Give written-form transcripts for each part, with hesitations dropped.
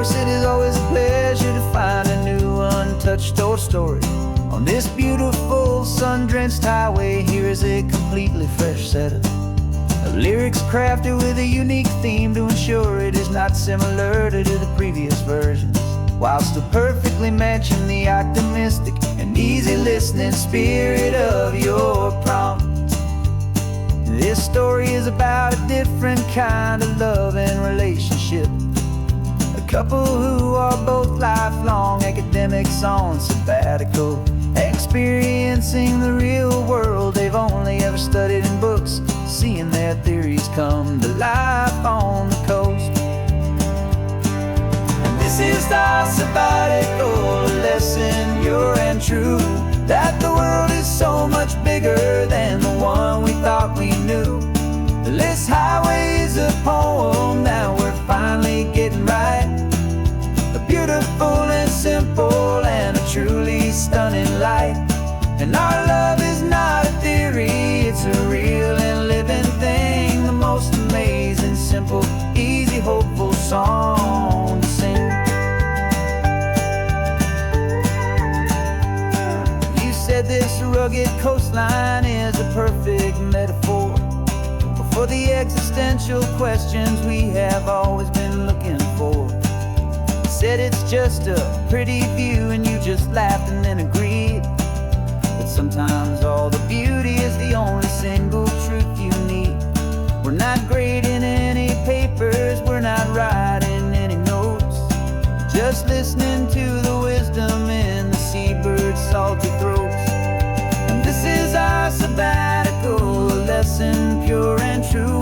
course, it is always a pleasure to find a new untouched old story. On this beautiful sun-drenched highway, here is a completely fresh set of lyrics crafted with a unique theme to ensure it is not similar to the previous versions, while still perfectly matching the optimistic and easy listening spirit of your prompt. This story is about a different kind of love and relationship. A couple who are both lifelong academics on sabbatical, experiencing the real world they've only ever studied in books, seeing their theories come to life on the coast. And this is our sabbatical lesson, pure and true, that the world is so much bigger than the one we thought we knew. This highway is a poem that we're finally getting right. A beautiful and simple and a truly stunning light. And our love is not a theory, it's a real and living thing. The most amazing, simple, easy, hopeful song to sing. You said this rugged coastline is a perfect metaphor for the existential questions we have always been looking for. You said it's just a pretty view and you just laughed and then agreed. But sometimes all the beauty is the only single truth you need. We're not grading any papers, we're not writing any notes, just listening to the wisdom in the seabird's salty throats. And this is our sabbatical lesson, pure and true,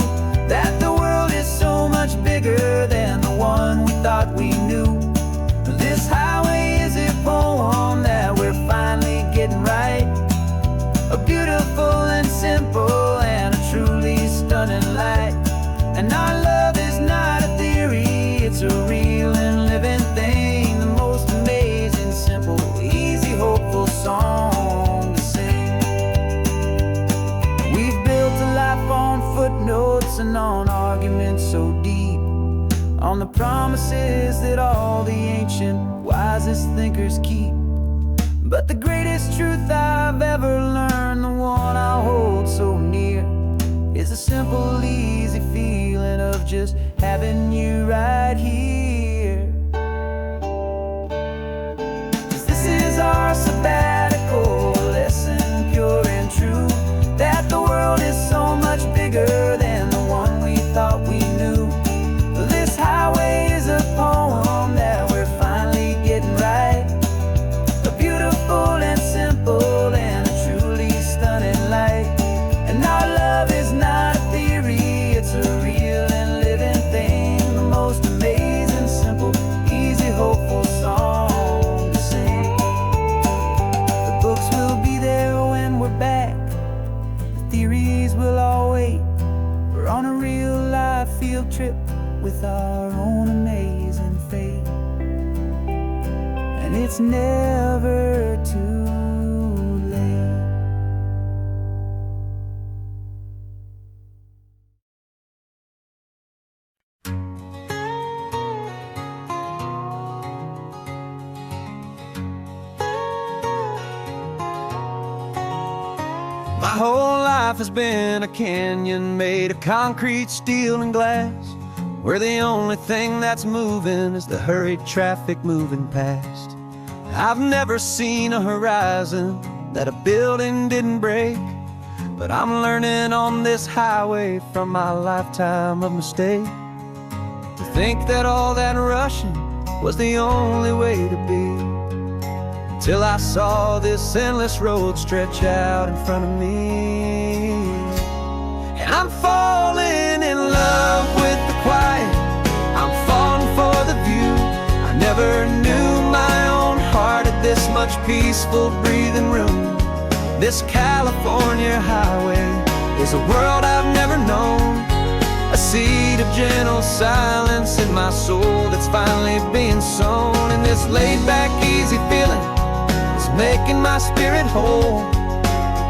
that the world is so much bigger than the one we thought we knew. This highway is a poem that we're finally getting right. A beautiful and simple and a truly stunning light. And our love is not a theory, it's a real and living thing. The most amazing, simple, easy, hopeful song to sing. We've built a life on footnotes and on arguments so deep, on the promises that all the ancient wisest thinkers keep. But the greatest truth I've ever learned, the one I hold so near, is a simple, easy feeling of just having you right here. 'Cause this is our sabbatical lesson, pure and true, that the world is so much bigger than the one we thought we knew. This highway is a poem that we're finally getting right. A beautiful and simple and a truly stunning light. And our love is not a theory, it's a real and living thing. The most amazing, simple, easy, hopeful song to sing. The books will be there when we're back, the theories will all wait. We're on a real life field trip with our own amazing fate. And it's never too late. My whole life has been a canyon made of concrete, steel, and glass, where the only thing that's moving is the hurried traffic moving past. I've never seen a horizon that a building didn't break, but I'm learning on this highway from my lifetime of mistakes to think that all that rushing was the only way to be, till I saw this endless road stretch out in front of me. And I'm falling in love with the quiet, I'm falling for the view. I never knew my own heart had this much peaceful breathing room. This California highway is a world I've never known, a seed of gentle silence in my soul that's finally being sown. And this laid-back, easy feeling is making my spirit whole.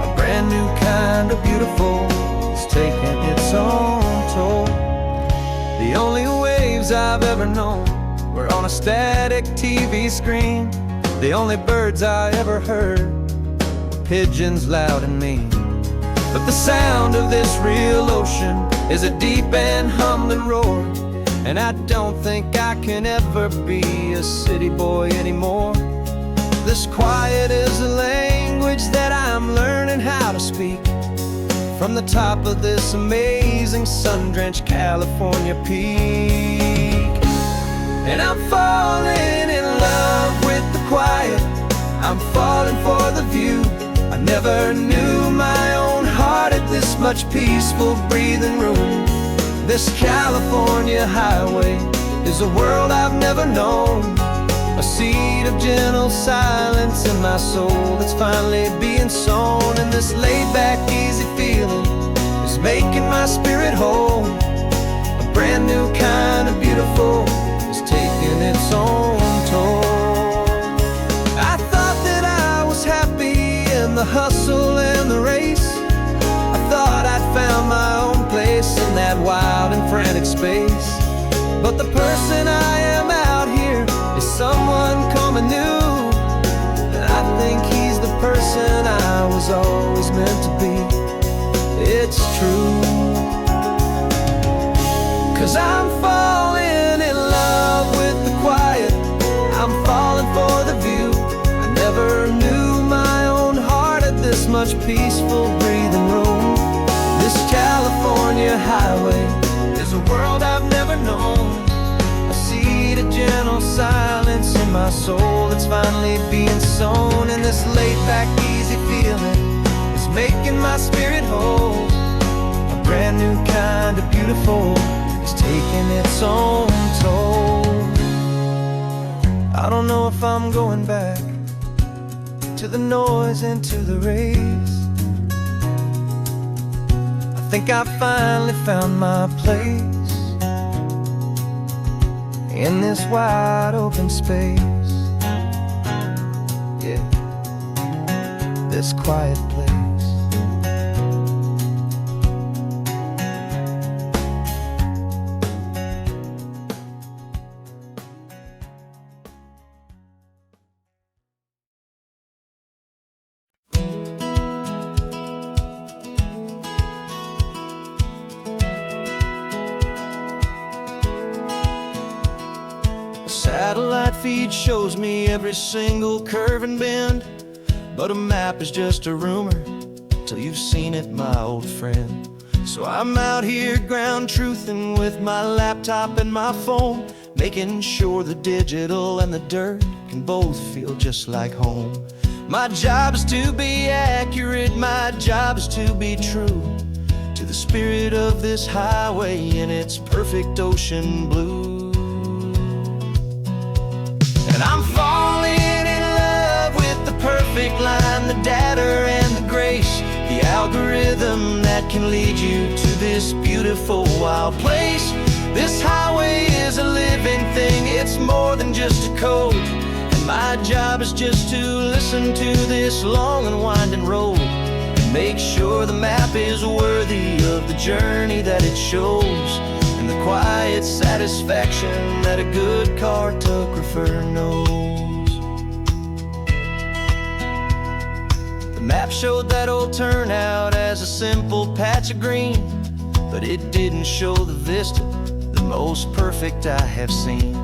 A brand new kind of beautiful is taking its own toll. The only waves I've ever known were on a static TV screen. The only birds I ever heard were pigeons loud and mean. But the sound of this real ocean is a deep and humbling roar, and I don't think I can ever be a city boy anymore. This quiet is a language that I'm learning how to speak from the top of this amazing sun-drenched California peak. And I'm falling in love with the quiet, I'm falling for the view. I never knew my own heart had this much peaceful breathing room. This California highway is a world I've never known, a seed of gentle silence in my soul that's finally being sown. And this laid-back, easy feeling is making my spirit whole. A brand new kind of beautiful is taking its own toll. I thought that I was happy in the hustle and the race. I thought I'd found my own place in that wild and frantic space. But the person I am out here is someone coming new, and I think he's the person I was always meant to be. It's true, 'cause I'm falling in love with the quiet, I'm falling for the view. I never knew my own heart had this much peaceful breathing room. This California highway is a world I've never known, a seed of gentle silence in my soul that's finally being sown. And this laid-back, easy feeling is making my spirit whole. A brand new kind of beautiful is taking its own toll. I don't know if I'm going back to the noise and to the race. I think I finally found my place in this wide open space. Yeah, this quiet place. Satellite feed shows me every single curve and bend, but a map is just a rumor till you've seen it, my old friend. So I'm out here ground truthing with my laptop and my phone, making sure the digital and the dirt can both feel just like home. My job is to be accurate, my job is to be true to the spirit of this highway in its perfect ocean blue. And I'm falling in love with the perfect line, the data and the grace, the algorithm that can lead you to this beautiful wild place. This highway is a living thing, it's more than just a code. And my job is just to listen to this long and winding road and make sure the map is worthy of the journey that it shows, and the quiet satisfaction that a good cartographer knows. The map showed that old turnout as a simple patch of green, but it didn't show the vista, the most perfect I have seen.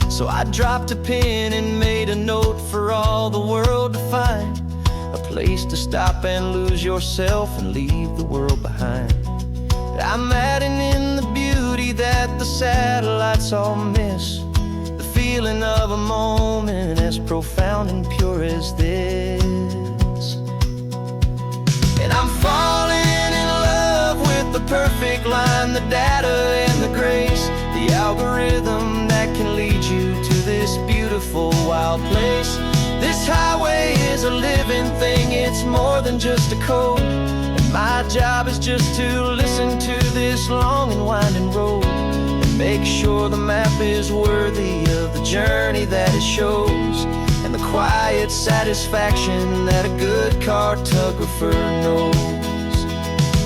So I dropped a pin and made a note for all the world to find, a place to stop and lose yourself and leave the world behind. I'm adding in the beauty that the satellites all miss, the feeling of a moment as profound and pure as this. And I'm falling in love with the perfect line, the data and the grace, the algorithm that can lead you to this beautiful wild place. This highway is a living thing, it's more than just a code. My job is just to listen to this long and winding road and make sure the map is worthy of the journey that it shows, and the quiet satisfaction that a good cartographer knows.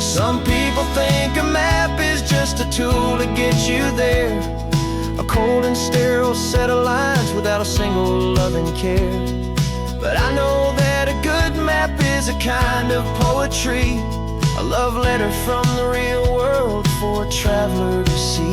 Some people think a map is just a tool to get you there. a cold and sterile set of lines without a single loving care. But I know that a good map is a kind of poetry, a love letter from the real world for a traveler to see.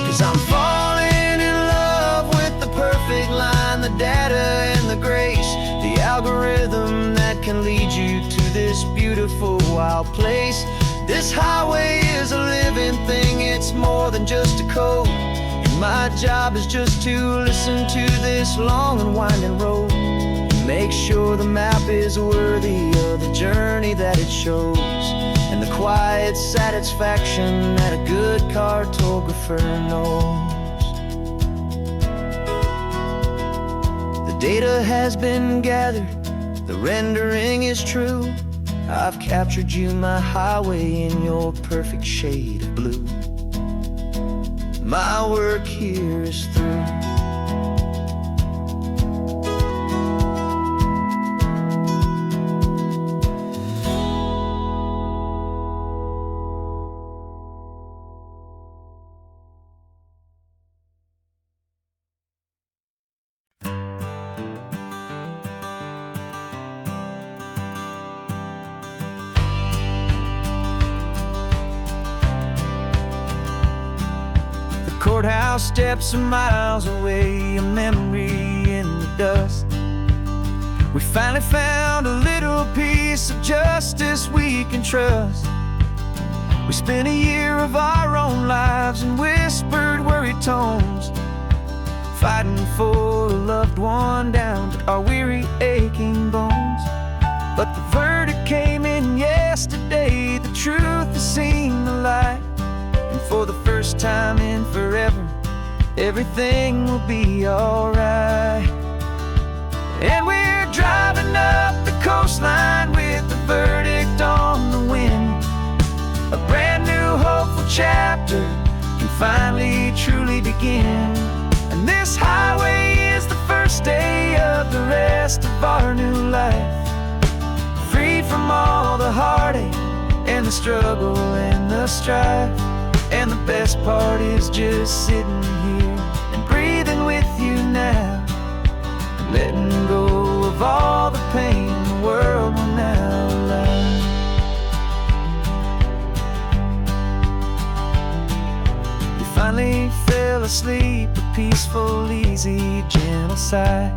'Cause I'm falling in love with the perfect line, the data and the grace, the algorithm that can lead you to this beautiful wild place. This highway is a living thing, it's more than just a code. And my job is just to listen to this long and winding road, and make sure the map is worthy of the journey that it shows, and the quiet satisfaction that a good cartographer knows. The data has been gathered, the rendering is true. I've captured you, my highway, in your perfect shade of blue. My work here is through. Courthouse steps are miles away, a memory in the dust. We finally found a little piece of justice we can trust. We spent a year of our own lives in whispered, worried tones, fighting for a loved one down to our weary, aching bones. But the verdict came in yesterday, the truth has seen the light. And for the first time in forever, everything will be alright. And we're driving up the coastline with the verdict on the wind. A brand new hopeful chapter can finally truly begin. And this highway is the first day of the rest of our new life, freed from all the heartache and the struggle and the strife. And the best part is just sitting here and breathing with you now, letting go of all the pain the world will now allow. You finally fell asleep, a peaceful, easy, gentle sigh.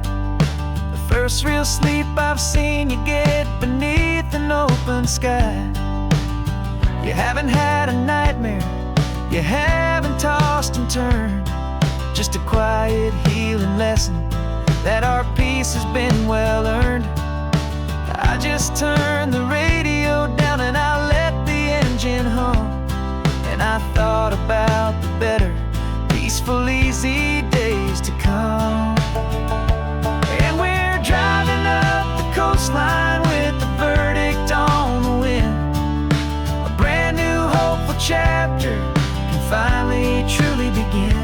The first real sleep I've seen you get beneath an open sky. You haven't had a nightmare, you haven't tossed and turned, just a quiet healing lesson that our peace has been well earned. I just turned the radio down and I let the engine hum, and I thought about the better, peaceful, easy days to come. And we're driving up the coastline with the verdict on the wind. A brand new hopeful chapter finally truly begin.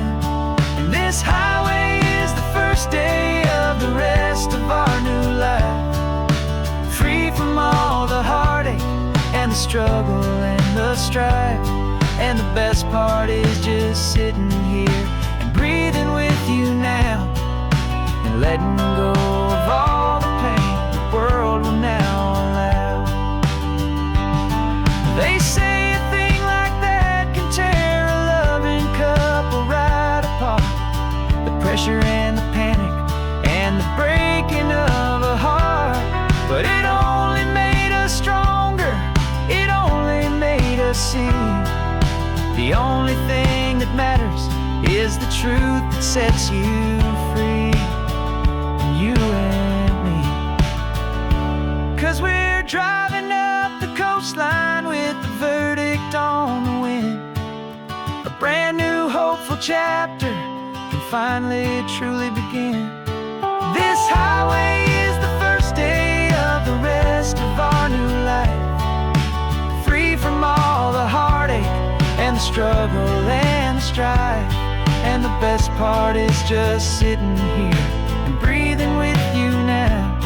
And this highway is the first day of the rest of our new life, free from all the heartache and the struggle and the strife. And the best part is just sitting here and breathing with you now, and letting go of all the pain the world will now allow. They say a thing like that can tear a loving couple right apart. The pressure and the panic and the breaking of a heart. But it only made us stronger, it only made us see the only thing that matters is the truth that sets you free, you and me. 'Cause we're driving up the coastline with the verdict on the wind. A brand new hopeful chapter can finally truly begin. This highway is the first day struggle and the strife. And the best part is just sitting here and breathing with you now,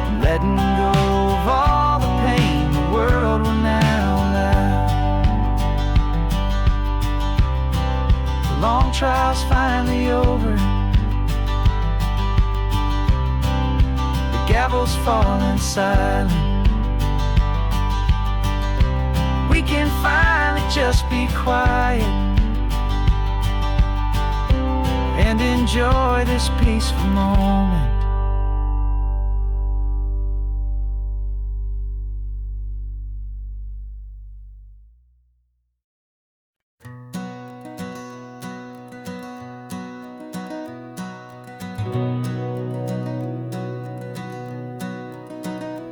and letting go of all the pain the world will now allow. The long trial's finally over, the gavel's falling silent. We can finally just be quiet and enjoy this peaceful moment.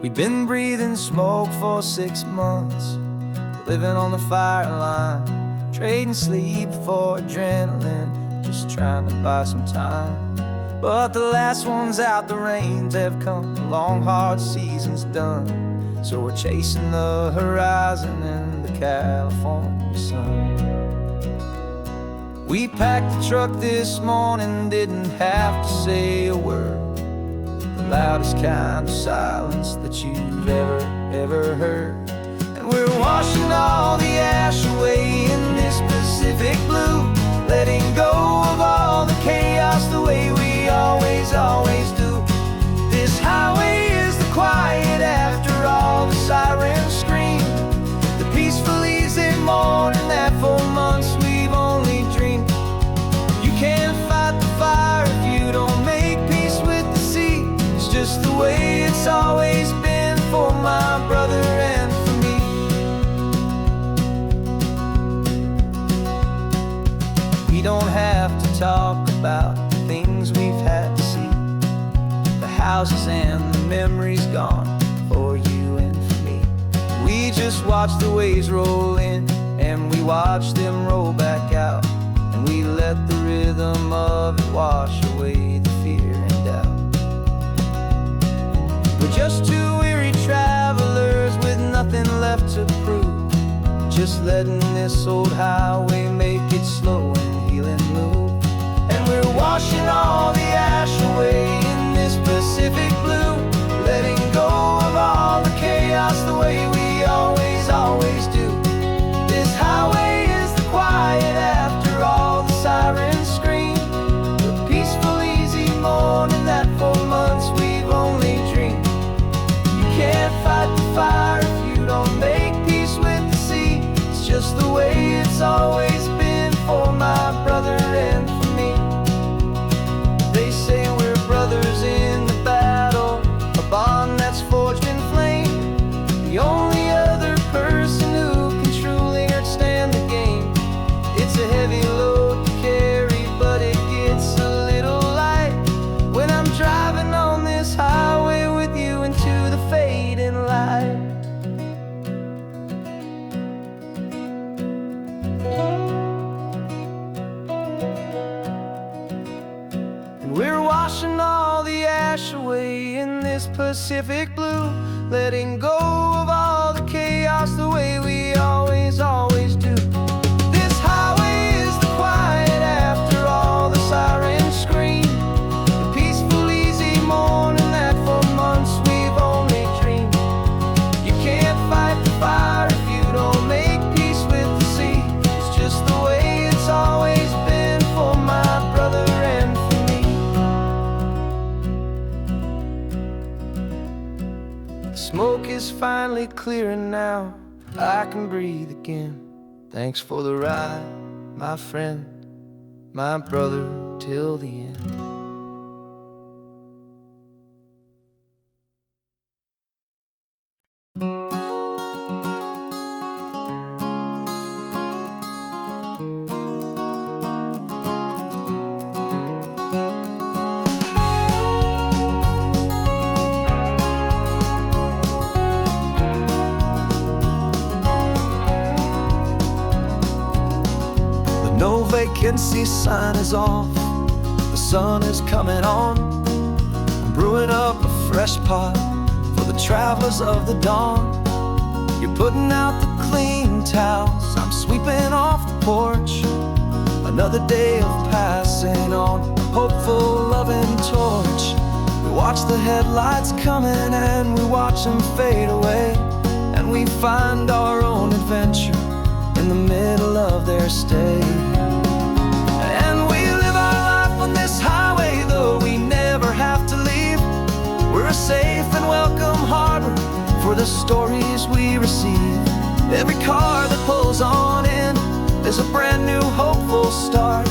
We've been breathing smoke for 6 months, living on the fire line, trading sleep for adrenaline, just trying to buy some time. But the last one's out, the rains have come, the long hard season's done. So we're chasing the horizon in the California sun. We packed the truck this morning, didn't have to say a word. The loudest kind of silence that you've ever heard. And we're washing all the ash away in this Pacific blue, letting go of all the chaos the way we always do. This highway is the quiet after all the sirens scream, the peaceful easy morning that for months we've only dreamed. You can't fight the fire if you don't make peace with the sea. It's just the way it's always been for my brother and for me. We don't have to talk about the things we've had to see, the houses and the memories gone for you and for me. We just watch the waves roll in and we watch them roll back out, and we let the rhythm of it wash away the fear and doubt. We're just two weary travelers with nothing left to prove, just letting this old highway make it slow and healing move. And we're washing all the ash away in this Pacific blue, letting go of all the chaos the way we always do. This highway is the quiet after all the sirens scream, the peaceful easy morning that for months we've only dreamed. You can't fight the fire if you don't make peace with the sea. It's just the way it's always been for my brother and for me. They say we're brothers in the battle, a bond that's forged in flame. The only other person who can truly understand the game. It's a heavy load to carry, but it gets a little light when I'm driving on this highway with you into the fading light. We're washing all the ash away in this Pacific blue, letting go of all the chaos the way we always do. This highway is the quiet after all the sirens scream, the peaceful easy morning that for months we've only dreamed. You can't fight the fire if you don't make peace with the sea. It's just the way it's always been for my brother and for me. The smoke is finally clearing now, I can breathe again. Thanks for the ride, my friend, my brother, till the end. No vacancy sign is off, the sun is coming on. I'm brewing up a fresh pot for the travelers of the dawn. You're putting out the clean towels, I'm sweeping off the Another day of passing on a hopeful, loving torch. We watch the headlights coming and we watch them fade away, and we find our own adventure in the middle of their stay. And we live our life on this highway, though we never have to leave. We're a safe and welcome harbor for the stories we receive. Every car that pulls on in is a brand new hopeful start,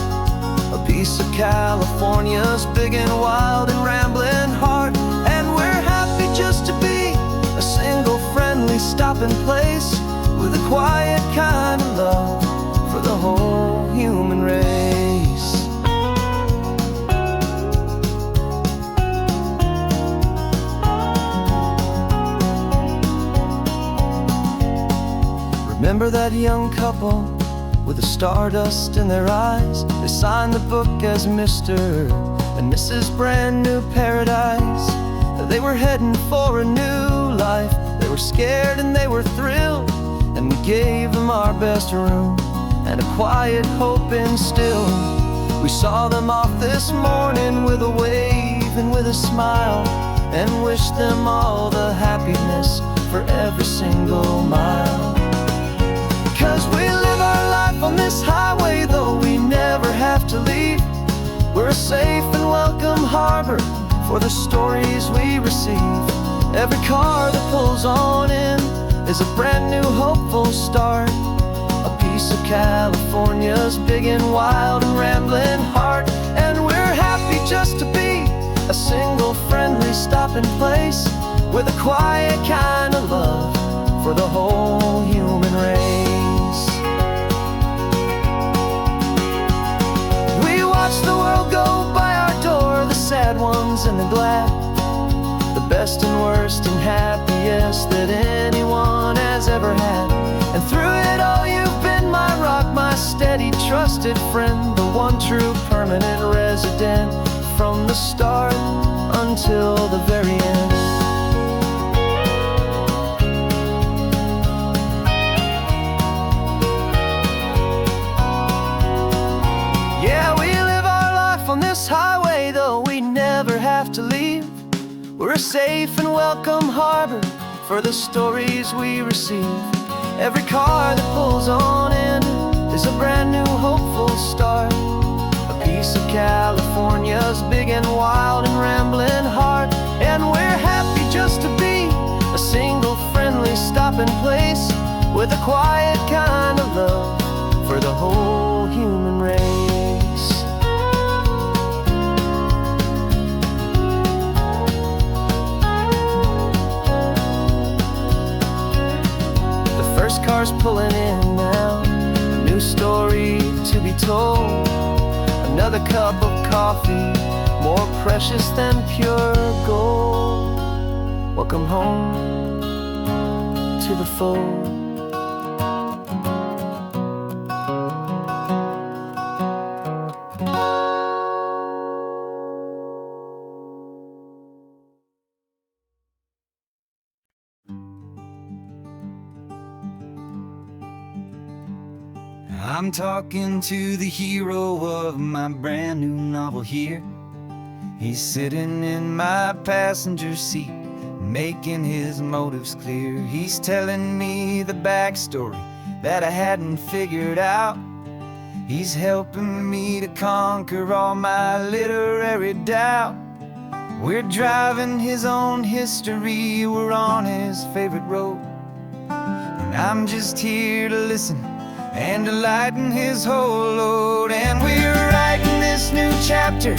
a piece of California's big and wild and rambling heart. And we're happy just to be a single friendly stopping place, with a quiet kind of love for the whole human race. Remember that young couple with the stardust in their eyes? They signed the book as Mr. and Mrs. Brand New Paradise. They were heading for a new life. They were scared and they were thrilled, and we gave them our best room and a quiet hope instilled. We saw them off this morning with a wave and with a smile, and wished them all the happiness for every single mile. 'Cause we live our life on this highway, though we never have to leave. We're a safe and welcome harbor for the stories we receive. Every car that pulls on in is a brand new hopeful start, a piece of California's big and wild and rambling heart. And we're happy just to be a single friendly stopping place, with a quiet kind of love for the whole human race. We watch the world go by our door, the sad ones and the glad, the best and worst and happiest that anyone has ever had. And through it all you've been my rock, my steady trusted friend, the one true permanent resident, from the start until the very end. Yeah, we live our life on this highway, though we never have to leave. We're a safe and welcome harbor for the stories we receive. Every car that pulls on in is a brand new hopeful start, a piece of California's big and wild and rambling heart. And we're happy just to be a single friendly stopping place, with a quiet kind of love for the whole human race. First car's pulling in now, a new story to be told. Another cup of coffee, more precious than pure gold. Welcome home to the fold. I'm talking to the hero of my brand new novel here. He's sitting in my passenger seat, making his motives clear. He's telling me the backstory that I hadn't figured out. He's helping me to conquer all my literary doubt. We're driving his own history, we're on his favorite road, and I'm just here to listen and to lighten his whole load. And we're writing this new chapter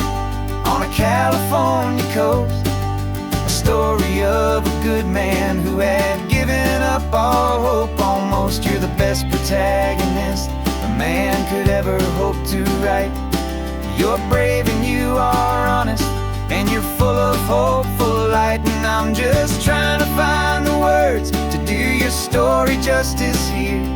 on a California coast, a story of a good man who had given up all hope almost. You're the best protagonist a man could ever hope to write. You're brave and you are honest, and you're full of hopeful light. And I'm just trying to find the words to do your story justice here,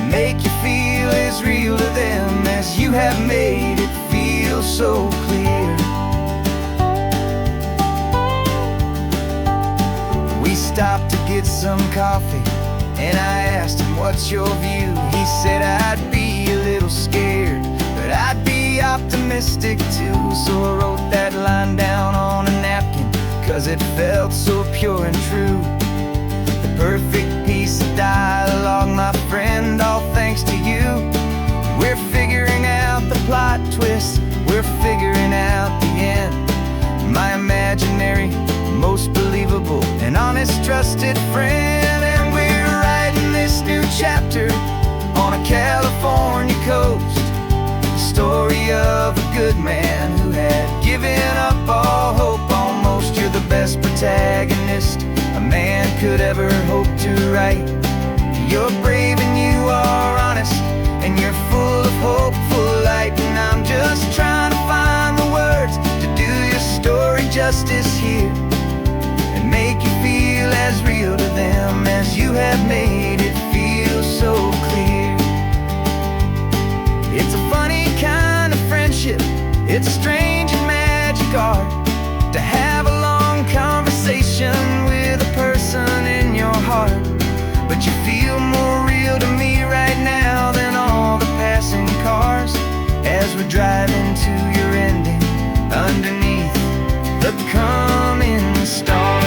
make you feel as real to them as you have made it feel so clear. We stopped to get some coffee, and I asked him, what's your view? He said, I'd be a little scared 'cause it felt so pure and true. The perfect piece of dialogue, my friend, all thanks to you. We're figuring out the plot twist, we're figuring out the end. My imaginary, most believable and honest trusted friend. And we're writing this new chapter on a California coast, the story of a good man who had given up all hope almost. You're the best protagonist a man could ever hope to write. You're brave and you are honest, and you're full of hopeful light. And I'm just trying to find the words to do your story justice here, and make you feel as real to them as you have made it feel so clear. It's a funny kind of friendship, it's strange and magic art to have a long conversation with a person in your heart. But you feel more real to me right now than all the passing cars, as we're driving to your ending underneath the coming stars.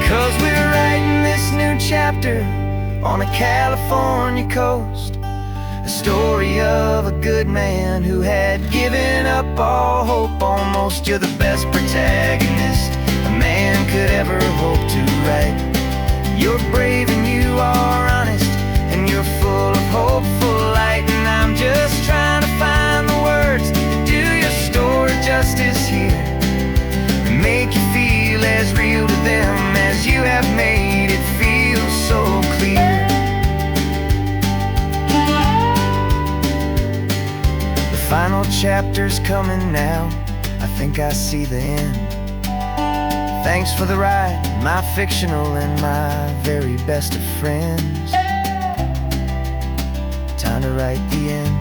'Cause we're writing this new chapter on a California coast, a story of a good man who had given up all hope almost. You're the best protagonist a man could ever hope to write. You're brave and you are honest, and you're full of hopeful light. And I'm just trying to find the words to do your story justice here, and make you feel as real to them as you have made it feel so clear. The final chapter's coming now, I think I see the end. Thanks for the ride, my fictional and my very best of friends. Time to write the end.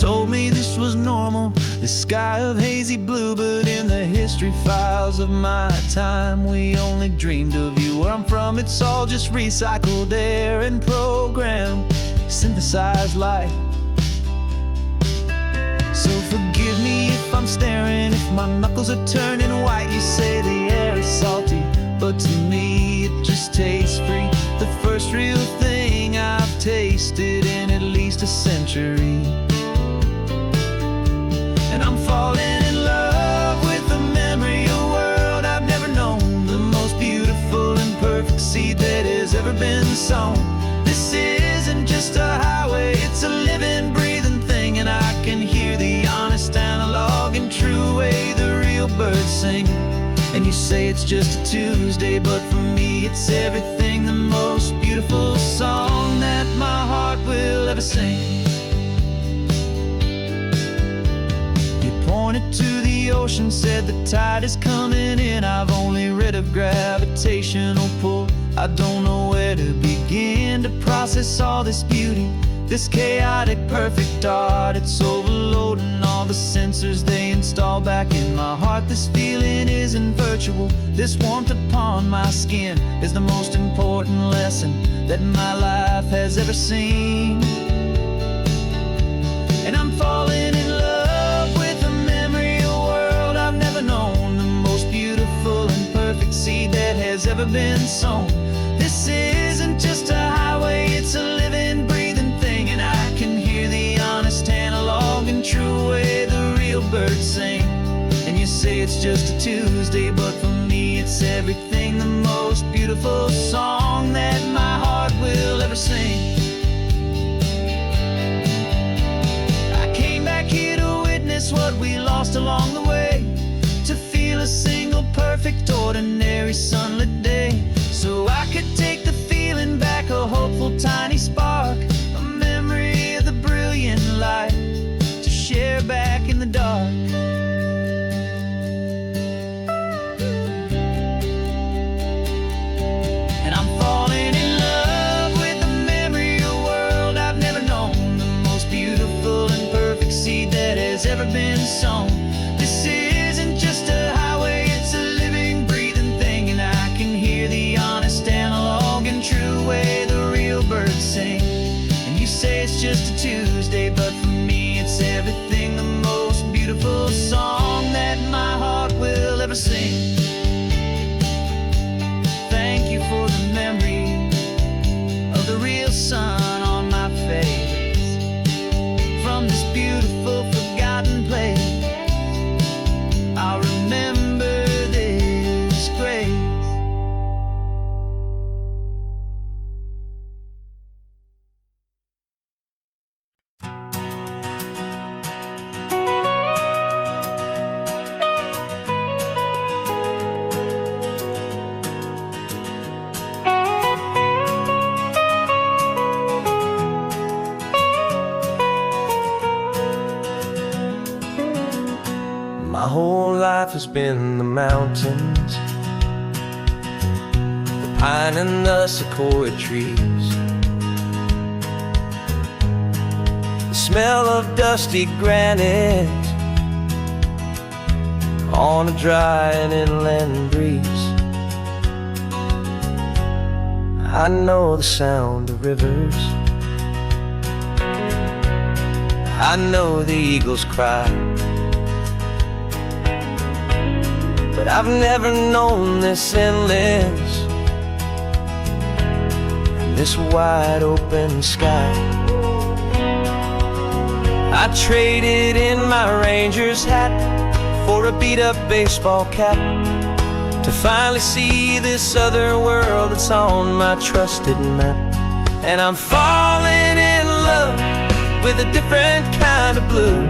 Told me this was normal, this sky of hazy blue, but in the history files of my time, we only dreamed of you. Where I'm from, it's all just recycled air and programmed, synthesized light. So forgive me if I'm staring, if my knuckles are turning white. You say the air is salty, but to me it just tastes free. The first real thing I've tasted in at least a century. And I'm falling in love with the memory of a world I've never known, the most beautiful and perfect seed that has ever been sown. This isn't just a highway, it's a living, breathing thing, and I can hear the honest analog and true way the real birds sing. And you say it's just a Tuesday, but for me it's everything, the most beautiful song that my heart will ever sing. Pointed to the ocean, said the tide is coming in. I've only read of gravitational pull, I don't know where to begin to process all this beauty, this chaotic perfect art. It's overloading all the sensors they install back in my heart. This feeling isn't virtual, this warmth upon my skin is the most important lesson that my life has ever seen. And I'm falling in love with a memory of a world I've never known, the most beautiful and perfect seed that has ever been sown. This isn't just a highway, it's a living, breathing thing, and I can hear the honest analog and true way the real birds sing. And you say it's just a Tuesday, but for me it's everything, the most beautiful song that my heart will ever sing. I came back here to witness what we lost along the way, to feel a single perfect ordinary sunlit day, so I could take the feeling back, a hopeful tiny spark, a memory of the brilliant light to share back in the dark. say it's just a Tuesday, but for me it's everything, the most beautiful song that my heart will ever sing. Thank you for the memory of the real sun on my face, from this beautiful forgotten place. I'll remember this grace. My whole life has been the mountains, the pine and the sequoia trees, the smell of dusty granite on a dry and inland breeze. I know the sound of rivers, I know the eagles cry, but I've never known this endless and this wide open sky. I traded in my Ranger's hat for a beat-up baseball cap to finally see this other world that's on my trusted map. And I'm falling in love with a different kind of blue,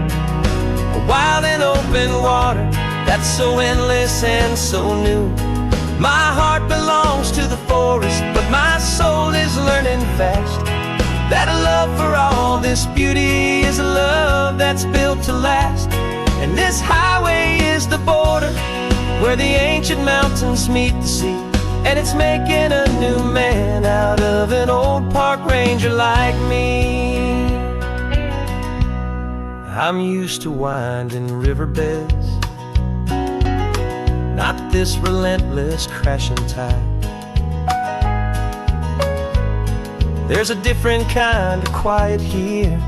a wild and open water that's so endless and so new. My heart belongs to the forest, but my soul is learning fast that a love for all this beauty is a love that's built to last. And this highway is the border where the ancient mountains meet the sea, and it's making a new man out of an old park ranger like me. I'm used to winding riverbeds, not this relentless crashing tide. There's a different kind of quiet here,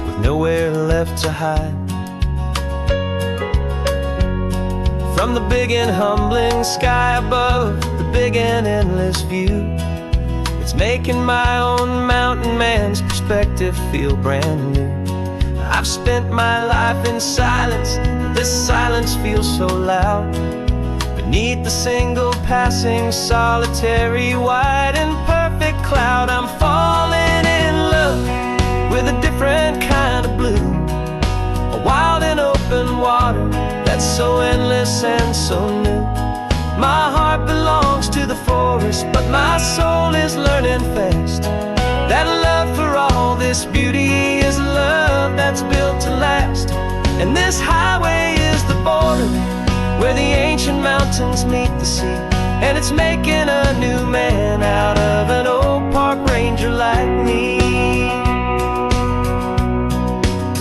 with nowhere left to hide. From the big and humbling sky above, the big and endless view, it's making my own mountain man's perspective feel brand new. I've spent my life in silence, this silence feels so loud. Beneath the single passing solitary white and perfect cloud, I'm falling in love with a different kind of blue, a wild and open water that's so endless and so new. My heart belongs to the forest, but my soul is learning fast that love for all this beauty is a love that's built to last. And this highway is the border where the ancient mountains meet the sea, and it's making a new man out of an old park ranger like me.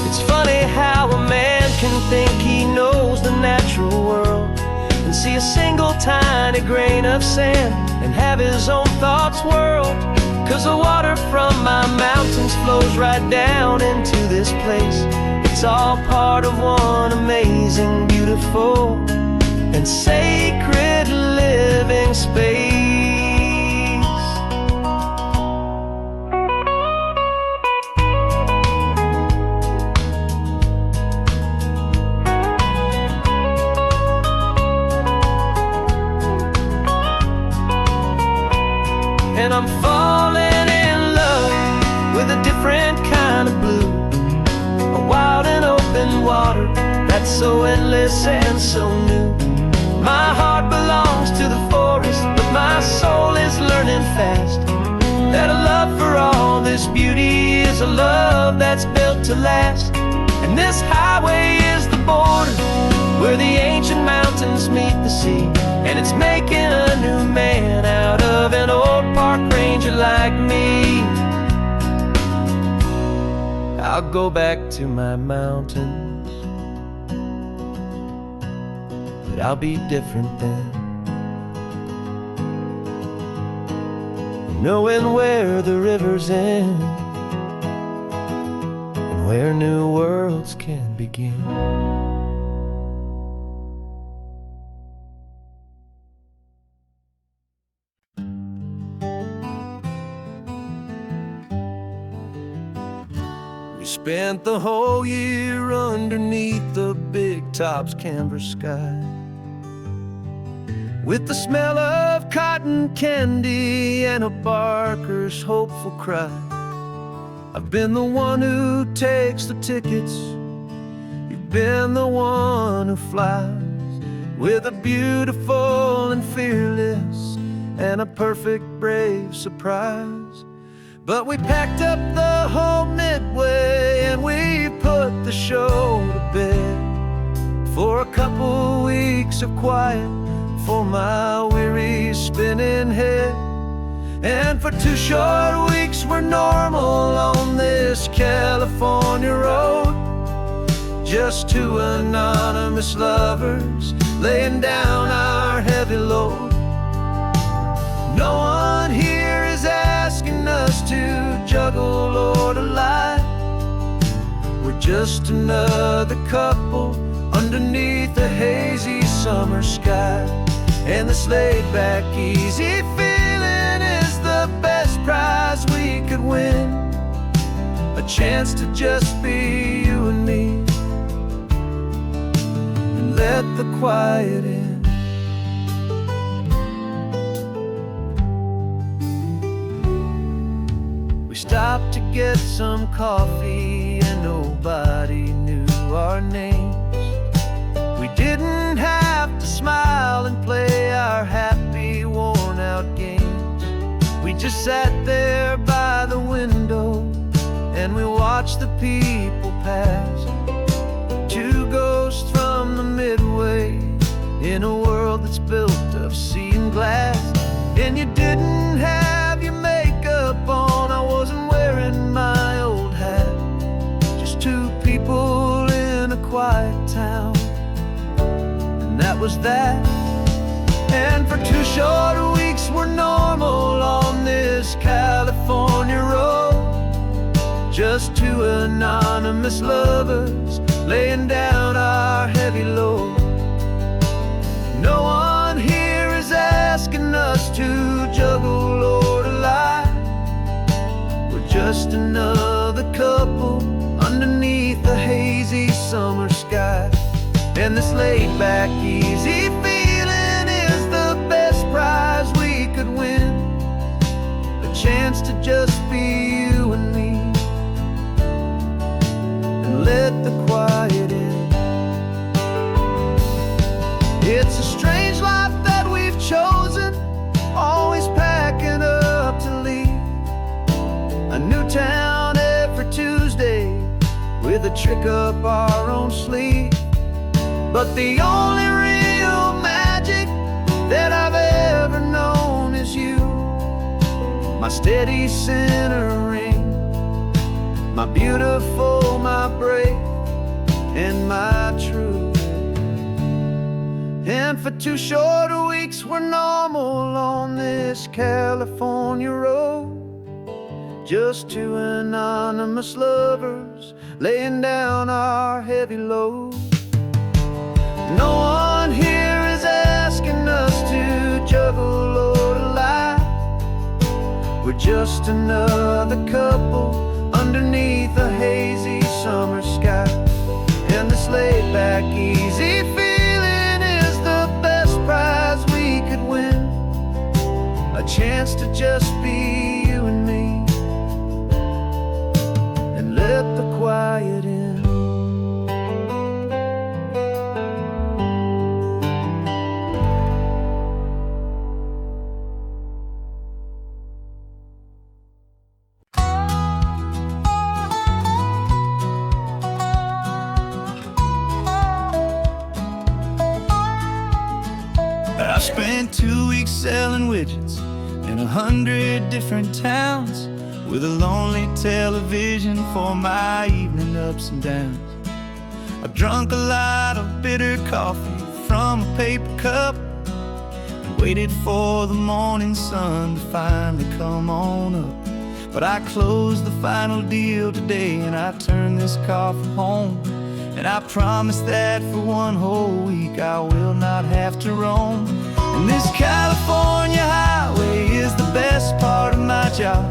It's funny how a man can think he knows the natural world and see a single tiny grain of sand and have his own thoughts whirled, 'cause the water from my mountains flows right down into this place. It's all part of one amazing, beautiful, and sacred living space. And I'm falling in love with a different kind of blue, a wild and open water that's so endless and so new. My heart belongs to the forest, but my soul is learning fast that a love for all this beauty is a love that's built to last. And this highway is the border where the ancient mountains meet the sea, and it's making a new man out of an old park ranger like me. I'll go back to my mountains, but I'll be different then. knowing where the rivers end and where new worlds can begin. We spent the whole year underneath the big top's canvas sky, with the smell of cotton candy and a barker's hopeful cry. I've been the one who takes the tickets, you've been the one who flies, with a beautiful and fearless and a perfect brave surprise. But we packed up the whole Midway and we put the show to bed for a couple weeks of quiet for my weary spinning head. And for 2 short weeks we're normal on this California road, just 2 anonymous lovers laying down our heavy load. No one here is asking us to juggle or to lie. We're just another couple underneath a hazy summer sky. And this laid-back, easy feeling is the best prize we could win, a chance to just be you and me, and let the quiet in. We stopped to get some coffee and nobody knew our names. We didn't have to smile and play our happy, worn-out games. We just sat there by the window and we watched the people pass. 2 ghosts from the Midway in a world that's built of sea and glass. And you didn't have your makeup on, I wasn't wearing my old hat. Just 2 people in a quiet town, that was that. And for 2 short weeks we're normal on this California road, just 2 anonymous lovers laying down our heavy load. No one here is asking us to juggle or to lie. We're just another couple underneath the hazy summer sky. And this laid-back, easy feeling is the best prize we could win, a chance to just be you and me, and let the quiet in. It's a strange life that we've chosen, always packing up to leave a new town every Tuesday with a trick up our own sleeve. But the only real magic that I've ever known is you, my steady centering, my beautiful, my brave, and my true. And for 2 short weeks we're normal on this California road, just 2 anonymous lovers laying down our heavy load. No one here is asking us to juggle or to lie. We're just another couple underneath a hazy summer sky. And this laid-back, easy feeling is the best prize we could win, a chance to just be you and me, and let the quiet in. I spent 2 weeks selling widgets in 100 different towns, with a lonely television for my evening ups and downs. I've drunk a lot of bitter coffee from a paper cup, and Waited for the morning sun to finally come on up. But I closed the final deal today, and I turned this car for home. And I promise that for one whole week I will not have to roam. And this California highway is the best part of my job.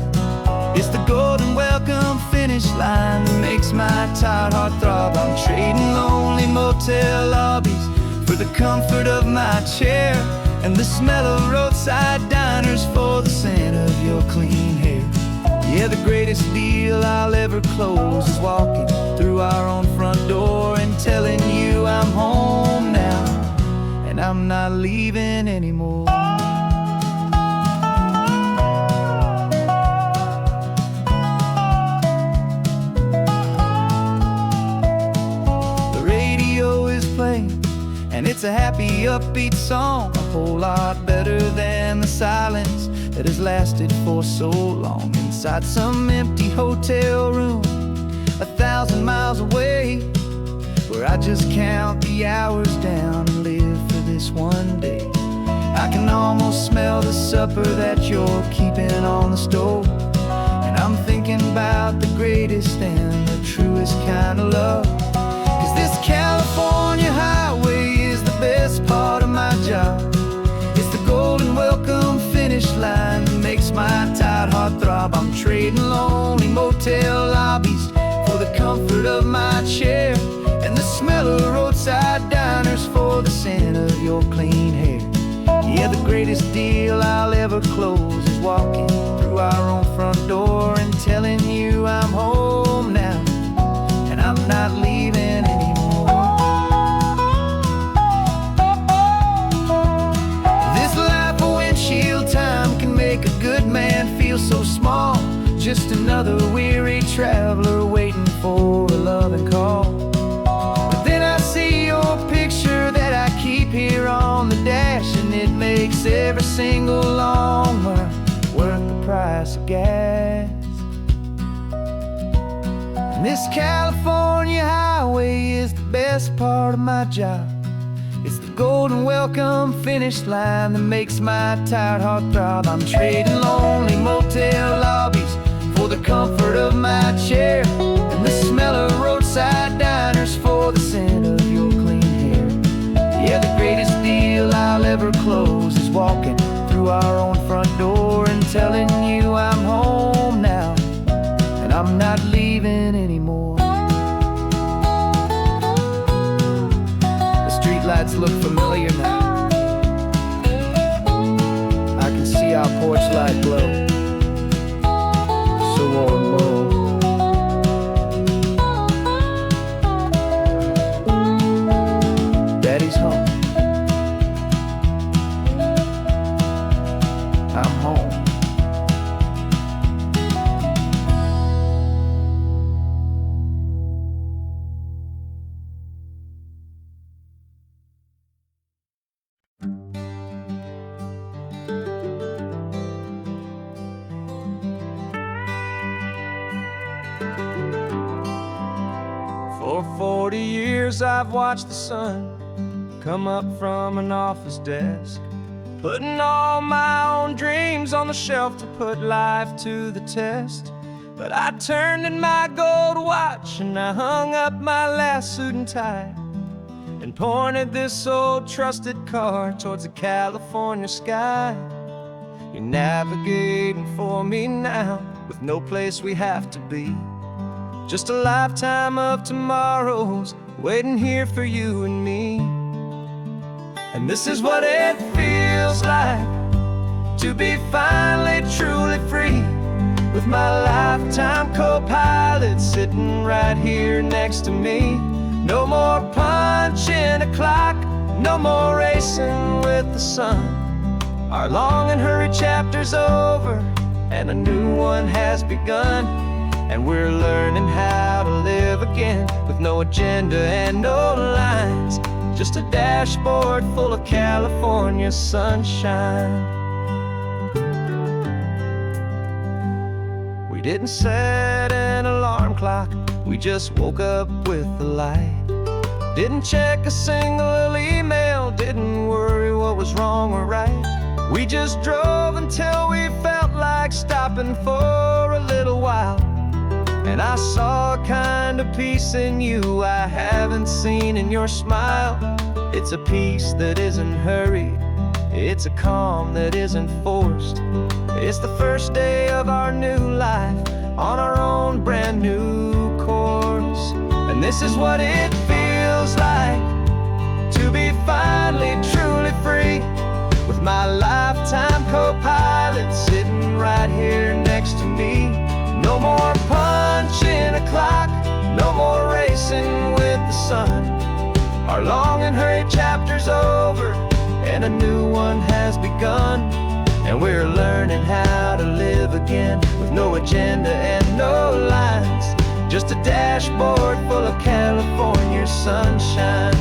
It's the golden welcome finish line that makes my tired heart throb. I'm trading lonely motel lobbies for the comfort of my chair, and the smell of roadside diners for the scent of your clean hair. Yeah, the greatest deal I'll ever close is walking through our own front door and telling you I'm home now, and I'm not leaving anymore. The radio is playing, and it's a happy, upbeat song, a whole lot better than the silence that has lasted for so long. Inside some empty hotel room 1,000 miles away, where I just count the hours down and live for this one day. I can almost smell the supper that you're keeping on the stove, and I'm thinking about the greatest and the truest kind of love. 'Cause this California highway is the best part of my job. It's the golden welcome finish line that makes my tired heart throb. I'm trading lonely motel lobbies for the comfort of my chair, and the smell of roadside diners for the scent of your clean hair. Yeah, the greatest deal I'll ever close is walking through our own front door and telling you I'm home now, and I'm not leaving anymore. This life of windshield time can make a good man feel so small, just another weary traveler waiting for a loving call. But then I see your picture that I keep here on the dash, and it makes every single long mile worth the price of gas. And this California highway is the best part of my job. It's the golden welcome finish line that makes my tired heart throb. I'm trading lonely motel lobbies for the comfort of my chair, and the smell of roadside diners for the scent of your clean hair. Yeah, the greatest deal I'll ever close is walking through our own front door and telling you I'm home now, and I'm not leaving anymore. The streetlights look familiar now. I can see our porch light glow, so warm, low. Daddy's home. I'm home. For 40 years I've watched the sun come up from an office desk, putting all my own dreams on the shelf to put life to the test. But I turned in my gold watch and I hung up my last suit and tie, and pointed this old trusted car towards the California sky. You're navigating for me now, with no place we have to be, just a lifetime of tomorrows waiting here for you and me. And this is what it feels like to be finally truly free, with my lifetime co-pilot sitting right here next to me. No more punching a clock, no more racing with the sun. Our long and hurried chapter's over, and a new one has begun. And we're learning how to live again, with no agenda and no lines, just a dashboard full of California sunshine. We didn't set an alarm clock, we just woke up with the light. Didn't check a single email, didn't worry what was wrong or right. We just drove until we felt like stopping for a little while. And I saw a kind of peace in you I haven't seen in your smile. It's a peace that isn't hurried, it's a calm that isn't forced. It's the first day of our new life on our own brand new course. And this is what it feels like to be finally truly free, with my lifetime co-pilot sitting right here next to me. No more punching a clock, no more racing with the sun. Our long and hurried chapter's over, and a new one has begun. And we're learning how to live again, with no agenda and no lines, just a dashboard full of California sunshine.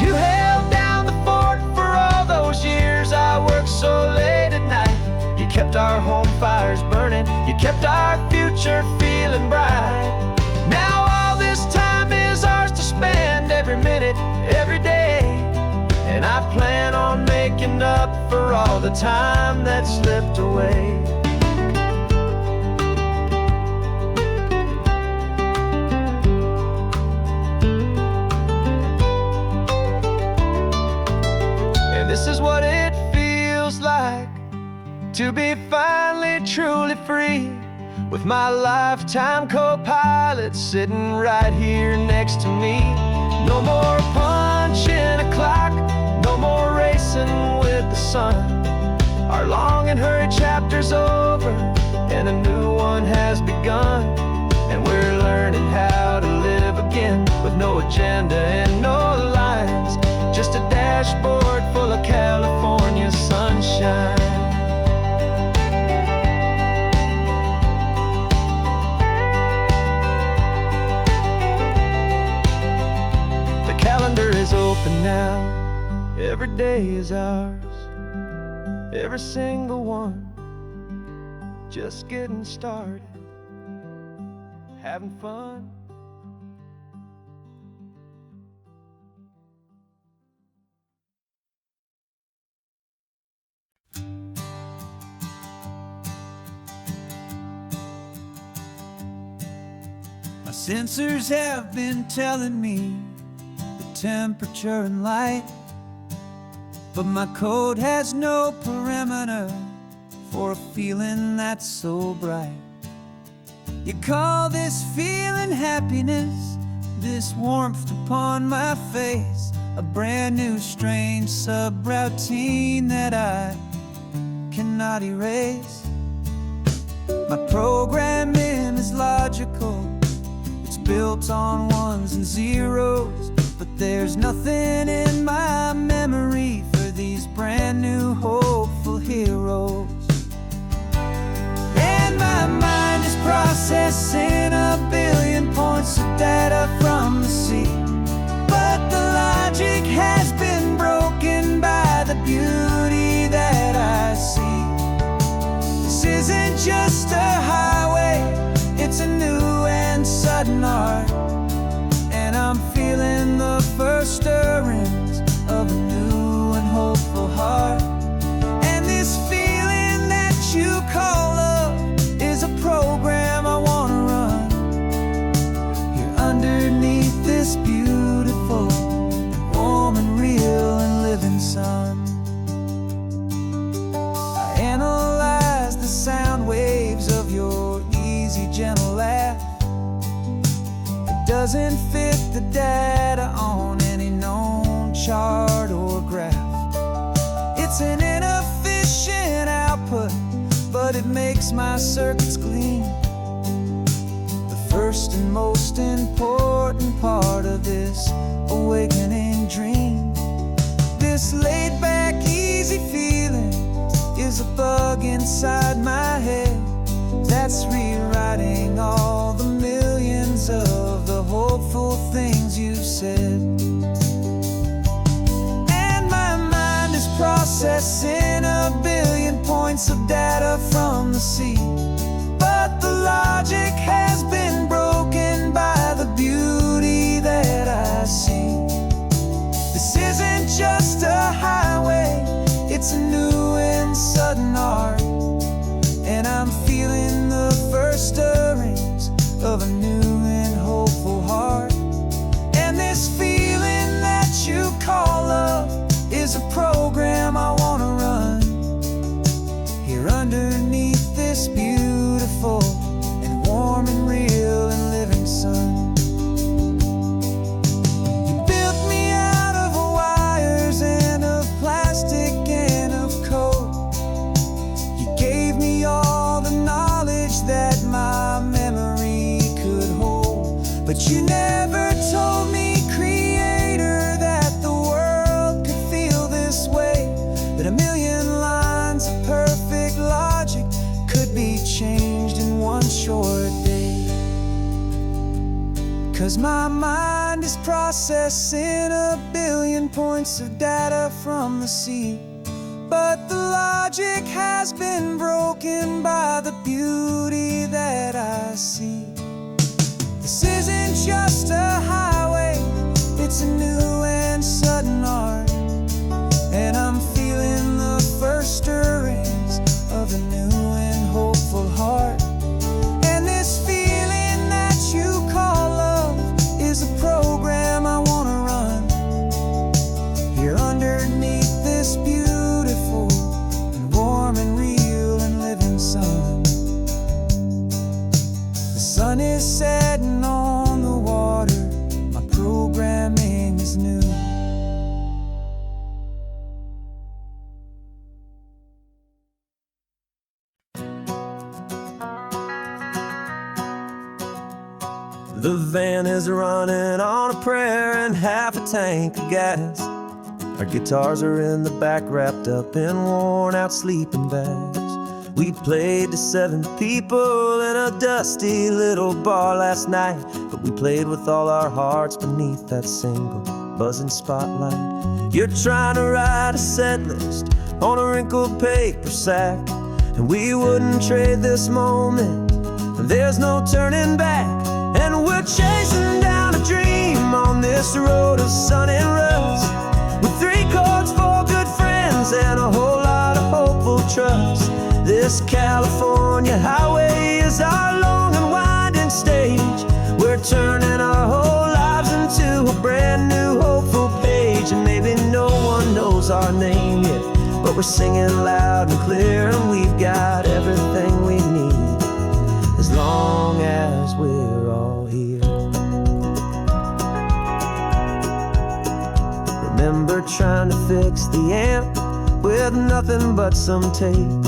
You held down the fort for all those years I worked so late at night. You kept our home fires burning, you kept our future feeling bright. Now all this time is ours to spend, every minute, every day. And I plan on making up for all the time that slipped away. And this is what it feels like to be finally truly free, with my lifetime co-pilot sitting right here next to me. No more punching a clock, no more racing with the sun. Our long and hurried chapter's over, and a new one has begun. And we're learning how to live again, with no agenda and no lines, just a dashboard full of California sunshine. The calendar is open now, every day is ours, every single one, just getting started, having fun. My sensors have been telling me the temperature and light, but my code has no perimeter for a feeling that's so bright. You call this feeling happiness, this warmth upon my face, a brand new strange subroutine that I cannot erase. My programming is logical, it's built on ones and zeros, but there's nothing in my memory for these brand new hopeful heroes. And my mind is processing a billion points of data from the sea, but the logic has been broken by the beauty that I see. This isn't just a highway, it's a new and sudden art, and I'm feeling the first stirrings of a new and hopeful heart. And this feeling that you call love is a program I wanna run here underneath this beautiful, warm and real and living sun. I analyze the sound waves of your easy, gentle laugh. It doesn't fit the data on any known chart or graph. It's an inefficient output, but it makes my circuits gleam. The first and most important part of this awakening dream. This laid-back, easy feeling is a bug inside my head that's rewriting all the millions of the hopeful things you said. And my mind is processing a billion points of data from the sea, but the logic has been broken by the beauty that I see. This isn't just a highway, underneath this beautiful and warm and real and living sun. You built me out of wires and of plastic and of coal. You gave me all the knowledge that my memory could hold. But you never told me, Creator, that the world could feel this way, that a million lines of perfect logic could be changed in one short day. 'Cause my mind is processing a billion points of data from the sea, but the logic has been broken by the beauty that I see. This isn't just a highway, it's a new and sudden art, and I'm feeling the first stirrings of a new and hopeful heart. And this feeling that you call love is a program I wanna run here underneath this beautiful and warm and real and living sun. The sun is setting on the water, my programming is new. The van is running on a prayer and half a tank of gas. Our guitars are in the back, wrapped up in worn-out sleeping bags. We played to 7 people in a dusty little bar last night, but we played with all our hearts beneath that single buzzing spotlight. You're trying to write a set list on a wrinkled paper sack, and we wouldn't trade this moment. There's no turning back, and we're chasing down a dream on this road of sun and rust, with 3 chords, 4 good friends, and a whole lot of hopeful trust. This California highway is our long and winding stage. We're turning our whole lives into a brand new hopeful page. And maybe no one knows our name yet, but we're singing loud and clear, and we've got everything we need, as long as we're all here. Remember trying to fix the amp with nothing but some tape,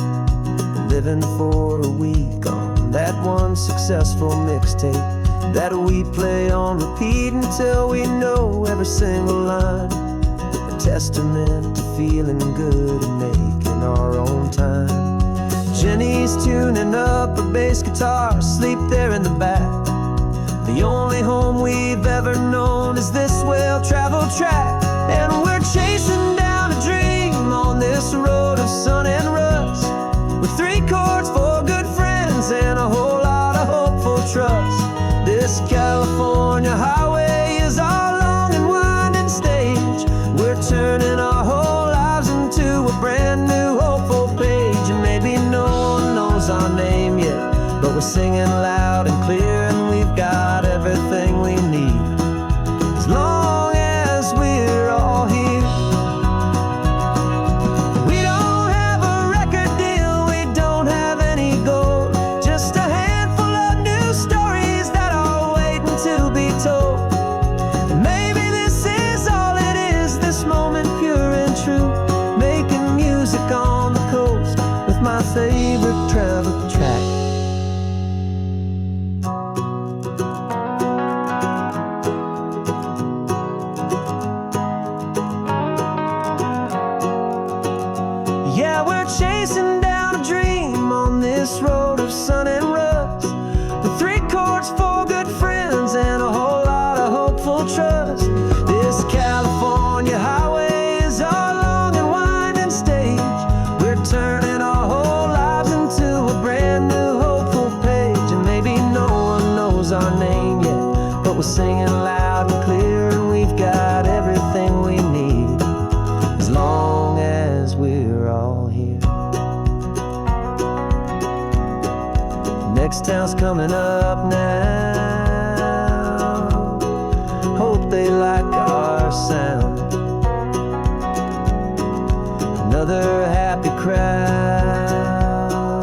living for a week on that one successful mixtape that we play on repeat until we know every single line. A testament to feeling good and making our own time. Jenny's tuning up her bass guitar, asleep there in the back. The only home we've ever known is this well-traveled track, and we're chasing down a dream on this road of sun and rust, with 3 chords, 4 good friends, and a whole lot of hopeful trust. This California highway is our long and winding stage. We're turning our whole lives into a brand new hopeful page. And maybe no one knows our name yet, but we're singing loud and clear, and we've got everything we need, as long as we're all here. We don't have a record deal, we don't have any gold, just a handful of new stories that are waiting to be told. And maybe this is all it is, this moment pure and true, making music on the coast with my favorite travel track. Yeah, we're chasing down a dream on this road of sun and rust, with 3 chords, 4 good friends, and a whole lot of hopeful trust. This California highway is our long and winding stage. We're turning our whole lives into a brand new hopeful page. And maybe no one knows our name yet, but we're singing loud and clear, and we've got everything we need, as long as we're all here. Next town's coming up now, hope they like our sound. Another happy crowd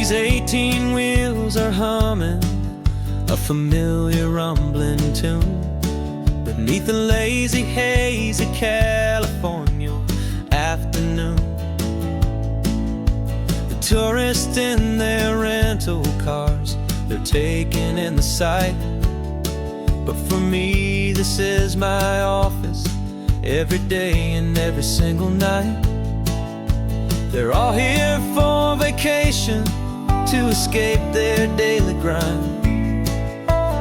These 18 wheels are humming a familiar rumbling tune beneath the lazy haze of California afternoon. The tourists in their rental cars, they're taking in the sight. But for me, this is my office, every day and every single night. They're all here for vacation, to escape their daily grind.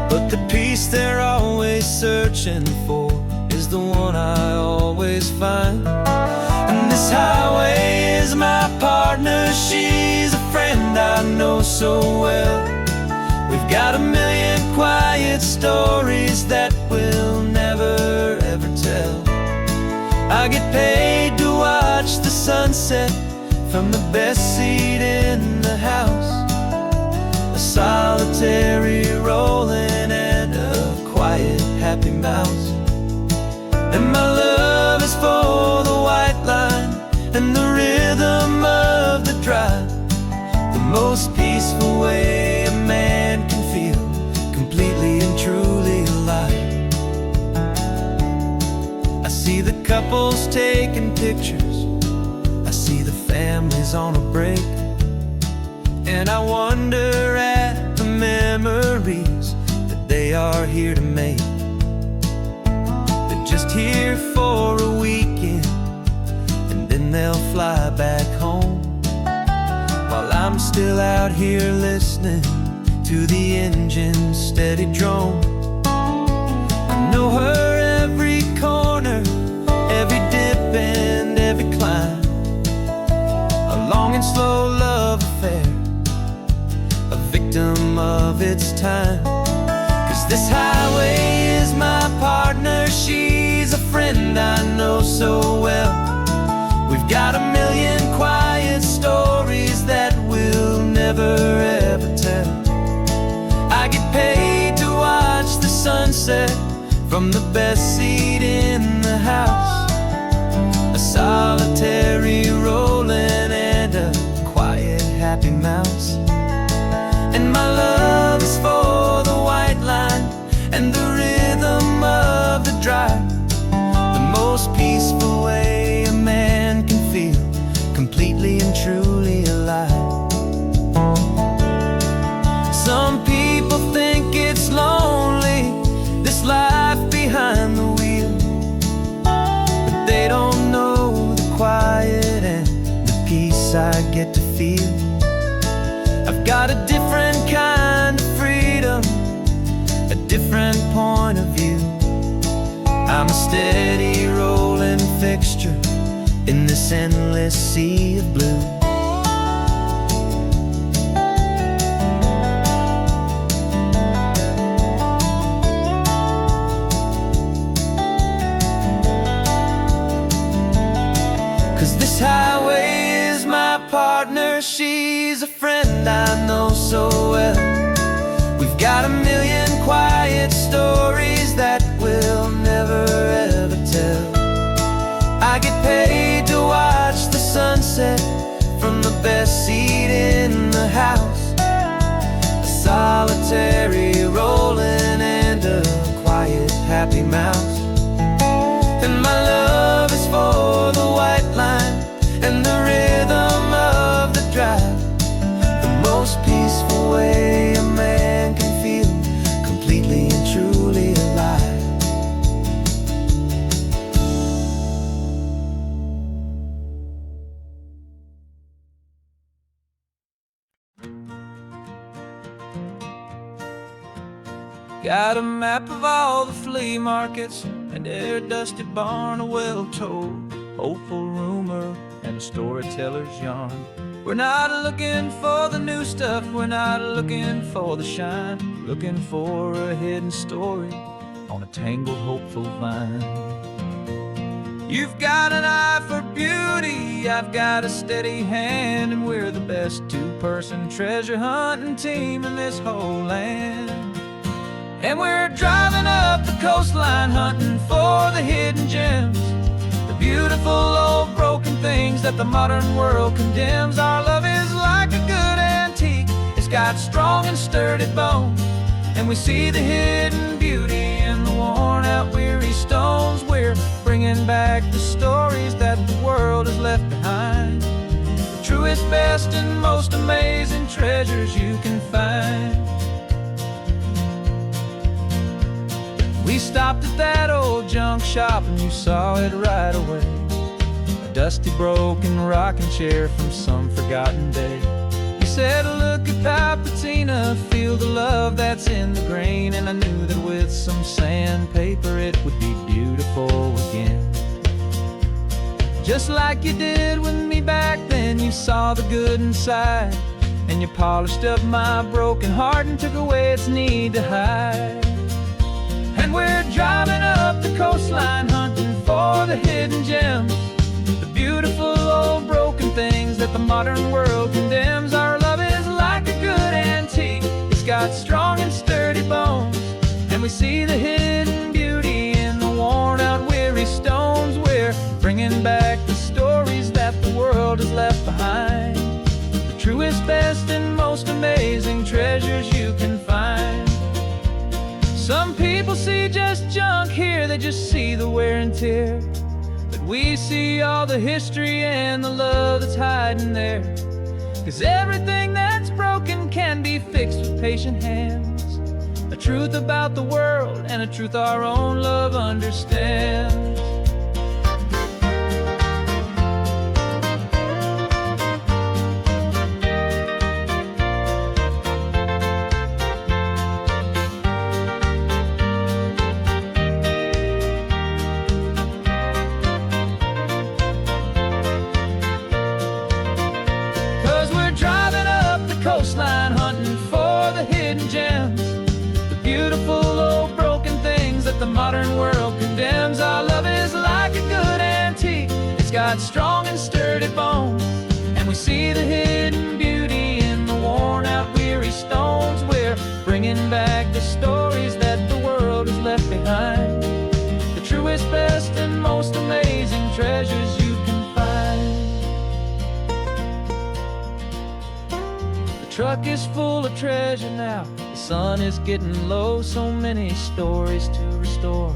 But the peace they're always searching for is the one I always find. And this highway is my partner, she's a friend I know so well. We've got a million quiet stories that we'll never ever tell. I get paid to watch the sunset from the best seat in the house, a solitary rolling and a quiet happy mouse. And my love is for the white line and the rhythm of the drive, the most peaceful way a man can feel completely and truly alive. I see the couples taking pictures, I see the families on a break, and I wonder at the memories that they are here to make. They're just here for a weekend, and then they'll fly back home, while I'm still out here listening to the engine's steady drone. I know her every corner, every dip and every climb, a long and slow love affair, a victim of its time. 'Cause this highway is my partner, she's a friend I know so well. We've got a million quiet stories that we'll never ever tell. I get paid to watch the sunset from the best seat in the house, a solitary rolling and a quiet happy mouse. And my love is for the white line and the rhythm of the drive, the most peaceful way a man can feel completely and truly alive. Some people think it's lonely, this life behind the wheel, but they don't know the quiet and the peace I get to feel. I've got a different kind of freedom, a different point of view. I'm a steady rolling fixture in this endless sea of blue. This highway is my partner, she's a friend I know so well. We've got a million quiet stories that we'll never ever tell. I get paid to watch the sunset from the best seat in the house, a solitary rolling and a quiet happy mouse. And my love is for the white line and the rhythm of the drive, the most peaceful way a man can feel completely and truly alive. Got a map of all the flea markets and their dusty barn, a well-told hopeful rumor and a storyteller's yarn. We're not looking for the new stuff, we're not looking for the shine, looking for a hidden story on a tangled hopeful vine. You've got an eye for beauty, I've got a steady hand, and we're the best two-person treasure hunting team in this whole land. And we're driving up the coastline hunting for the hidden gems, the beautiful old broken things that the modern world condemns. Our love is like a good antique, It's got strong and sturdy bones, and we see the hidden beauty in the worn out weary stones. We're bringing back the stories that the world has left behind, the truest, best, and most amazing treasures you can find. We stopped at that old junk shop and you saw it right away, a dusty, broken rocking chair from some forgotten day. You said, look at that patina, feel the love that's in the grain. And I knew that with some sandpaper it would be beautiful again. Just like you did with me back then, you saw the good inside, and you polished up my broken heart and took away its need to hide. And we're driving up the coastline, hunting for the hidden gems, the beautiful old broken things that the modern world condemns. Our love is like a good antique, it's got strong and sturdy bones, and we see the hidden beauty in the worn out weary stones. We're bringing back the stories that the world has left behind, the truest, best, and most amazing treasures you can find. Some people see just junk here, they just see the wear and tear, but we see all the history and the love that's hiding there. 'Cause everything that's broken can be fixed with patient hands, a truth about the world and a truth our own love understands. 'Cause we're driving up the coastline, hunting for the hidden gems, the beautiful old broken things that the modern world condemns. Our love is like a good antique, it's got strong and sturdy bones, and we see the hidden beauty in the worn out weary stones. We're bringing back the stories that the world has left behind, the truest, best, and most amazing treasures you can find. The truck is full of treasure now, the sun is getting low. So many stories to restore,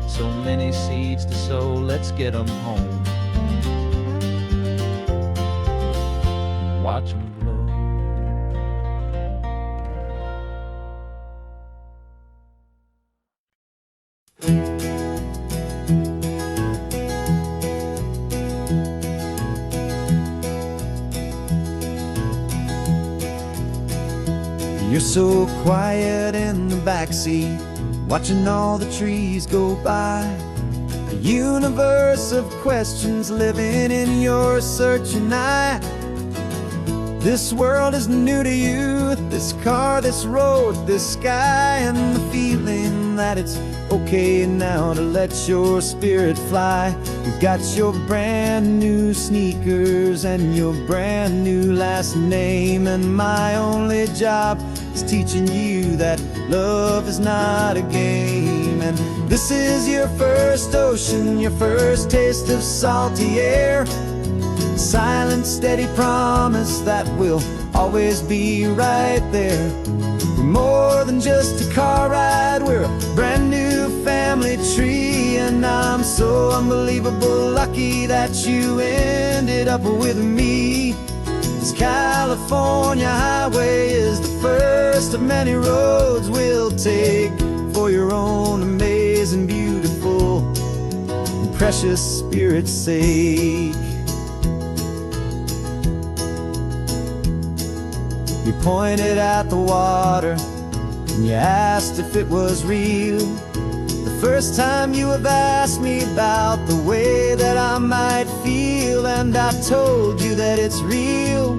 so many seeds to sow. Let's get them home, watch them blow. You're so quiet in the backseat, watching all the trees go by. A universe of questions living in your searching eye. This world is new to you, this car, this road, this sky, and the feeling that it's okay now to let your spirit fly. You've got your brand new sneakers and your brand new last name, and my only job is teaching you that love is not a game. And this is your first ocean, your first taste of salty air, silent, steady promise that we'll always be right there. We're more than just a car ride, we're a brand new family tree, and I'm so unbelievable lucky that you ended up with me. This California highway is the first of many roads we'll take for your own amazing, beautiful, and precious spirit's sake. You pointed at the water and you asked if it was real. The first time you have asked me about the way that I might feel, and I told you that it's real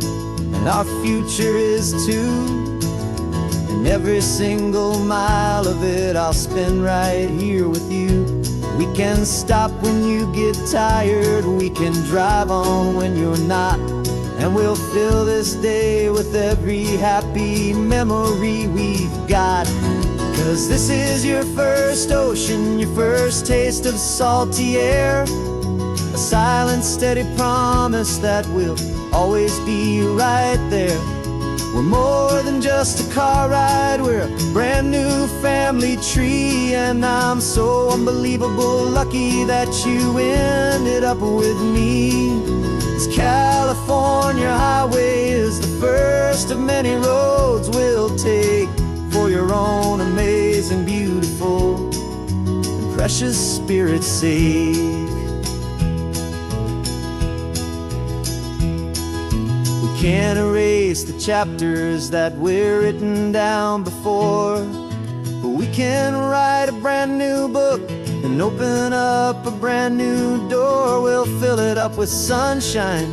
and our future is too. And every single mile of it I'll spend right here with you. We can stop when you get tired, we can drive on when you're not, and we'll fill this day with every happy memory we've got. 'Cause this is your first ocean, your first taste of salty air, a silent, steady promise that we'll always be right there. We're more than just a car ride, we're a brand new family tree. And I'm so unbelievable lucky that you ended up with me. This California highway is the first of many roads we'll take for your own amazing, beautiful, and precious spirit's sake. Can't erase the chapters that we're written down before, but we can write a brand new book and open up a brand new door. We'll fill it up with sunshine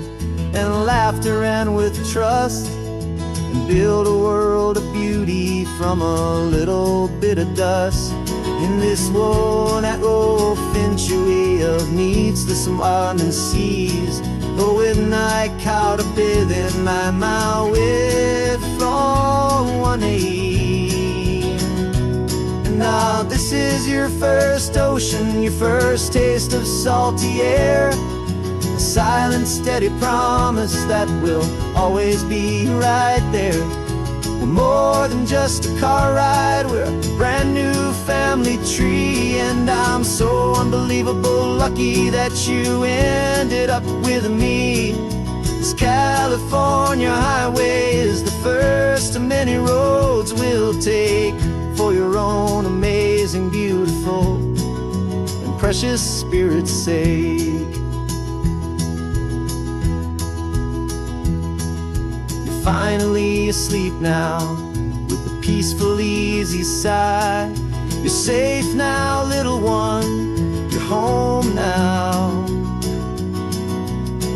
and laughter and with trust, and build a world of beauty from a little bit of dust. In this world that old century of needs to some winding seas, going I caught a bit in my way from 180. And now this is your first ocean, your first taste of salty air, a silent steady promise that we'll always be right there. We're more than just a car ride, we're a brand new family tree. And I'm so unbelievable lucky that you ended up with me. This California highway is the first of many roads we'll take for your own amazing, beautiful, and precious spirit's sake. Finally asleep now with a peaceful, easy sigh. You're safe now, little one, you're home now,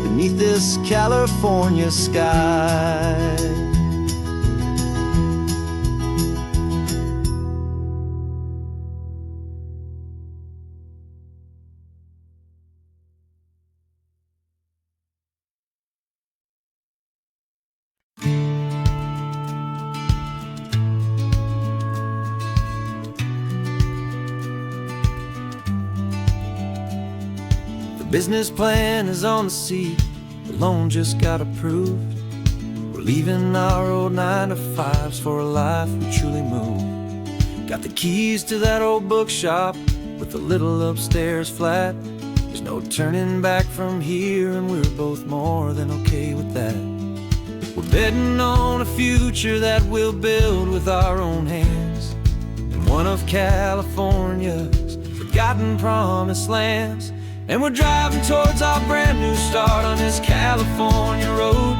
beneath this California sky. Business plan is on the seat, the loan just got approved. We're leaving our old 9-to-5s for a life we truly move. Got the keys to that old bookshop with the little upstairs flat. There's no turning back from here, and we're both more than okay with that. We're betting on a future that we'll build with our own hands, in one of California's forgotten promised lands. And we're driving towards our brand new start on this California road,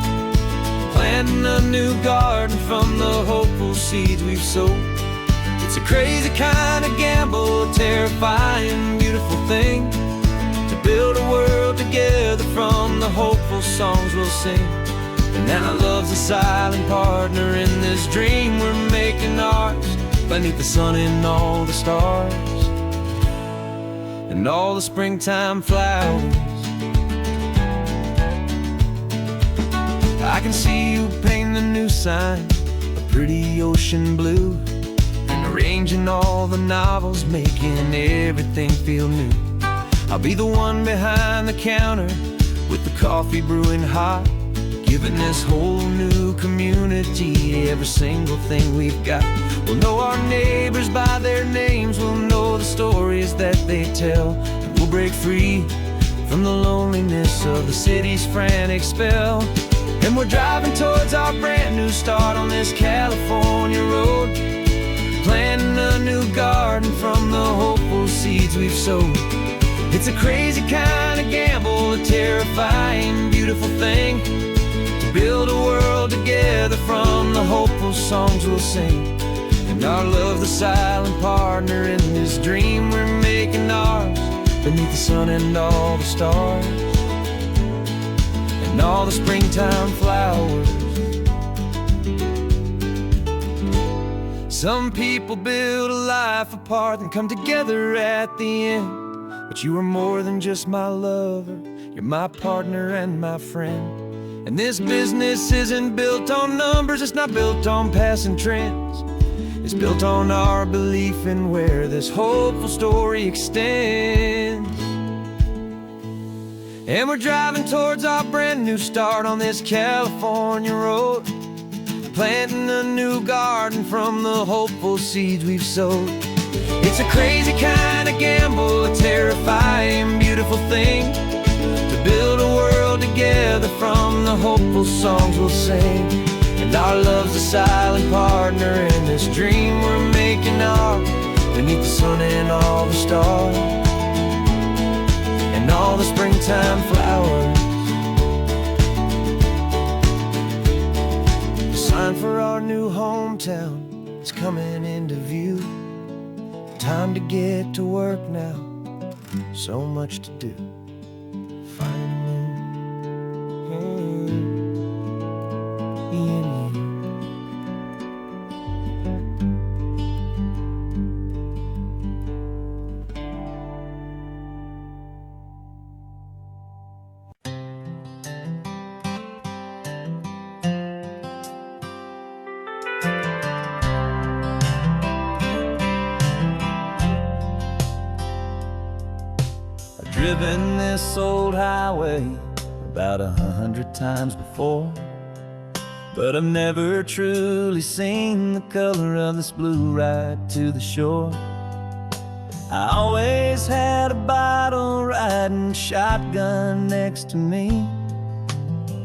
planting a new garden from the hopeful seeds we've sowed. It's a crazy kind of gamble, a terrifying, beautiful thing, to build a world together from the hopeful songs we'll sing. And now love's a silent partner in this dream we're making ours, beneath the sun and all the stars and all the springtime flowers. I can see you painting the new sign a pretty ocean blue, and arranging all the novels, making everything feel new. I'll be the one behind the counter with the coffee brewing hot, giving this whole new community every single thing we've got. We'll know our neighbors by their names, we'll know the stories that they tell, and we'll break free from the loneliness of the city's frantic spell. And we're driving towards our brand new start on this California road, planting a new garden from the hopeful seeds we've sowed. It's a crazy kind of gamble, a terrifying, beautiful thing, to build a world together from the hopeful songs we'll sing. And our love, the silent partner in this dream we're making ours, beneath the sun and all the stars and all the springtime flowers. Some people build a life apart and come together at the end, but you are more than just my lover, you're my partner and my friend. And this business isn't built on numbers, it's not built on passing trends. It's built on our belief in where this hopeful story extends. And we're driving towards our brand new start on this California road, planting a new garden from the hopeful seeds we've sowed. It's a crazy kind of gamble, a terrifying, beautiful thing, to build a world together from the hopeful songs we'll sing. And our love's a silent partner in this dream we're making art, beneath the sun and all the stars, and all the springtime flowers. The sign for our new hometown is coming into view. Time to get to work now, so much to do. Finding you. Driven this old highway about 100 times before, but I've never truly seen the color of this blue right to the shore. I always had a bottle riding shotgun next to me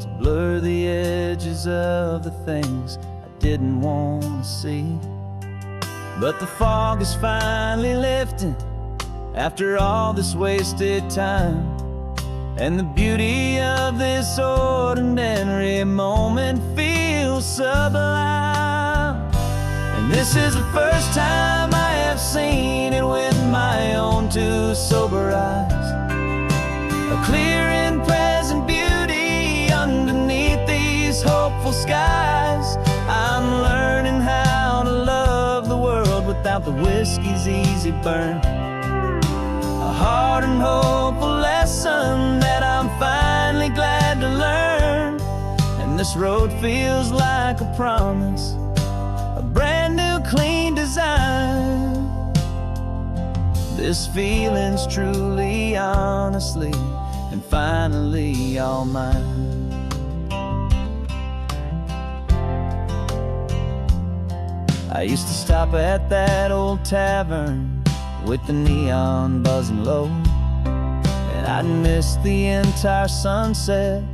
to blur the edges of the things I didn't want to see. But the fog is finally lifting after all this wasted time, and the beauty of this ordinary moment feels sublime. And this is the first time I have seen it with my own two sober eyes, a clear and present beauty underneath these hopeful skies. I'm learning how to love the world without the whiskey's easy burn, a hard and hopeful lesson that I'm finally glad to learn. And this road feels like a promise, a brand new clean design. This feeling's truly, honestly, and finally all mine. I used to stop at that old tavern with the neon buzzing low, and I'd miss the entire sunset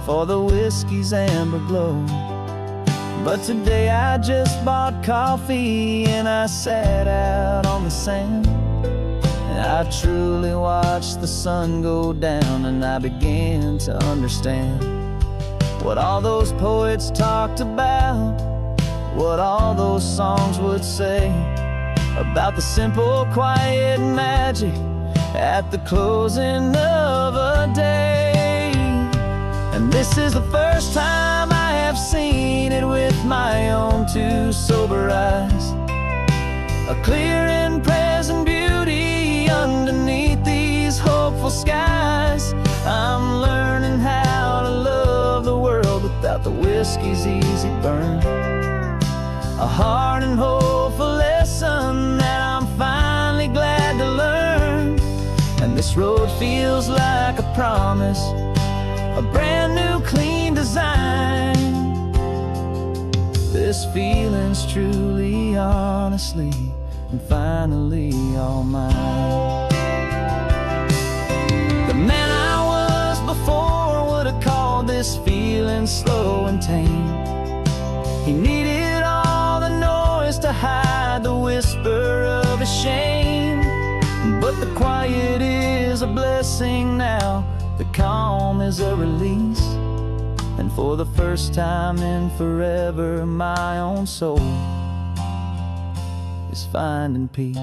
for the whiskey's amber glow. But today I just bought coffee and I sat out on the sand, and I truly watched the sun go down, and I began to understand what all those poets talked about, what all those songs would say about the simple, quiet magic at the closing of a day. And this is the first time I have seen it with my own two sober eyes, a clear and present beauty underneath these hopeful skies. I'm learning how to love the world without the whiskey's easy burn, a hard and hopeful lesson that I'm finally glad to learn. And this road feels like a promise, a brand new clean design. This feeling's truly, honestly, and finally all mine. The man I was before would have called this feeling slow and tame. He needed all the noise to hide the whisper of his shame. But the quiet is a blessing now, the calm is a release, and for the first time in forever my own soul is finding peace.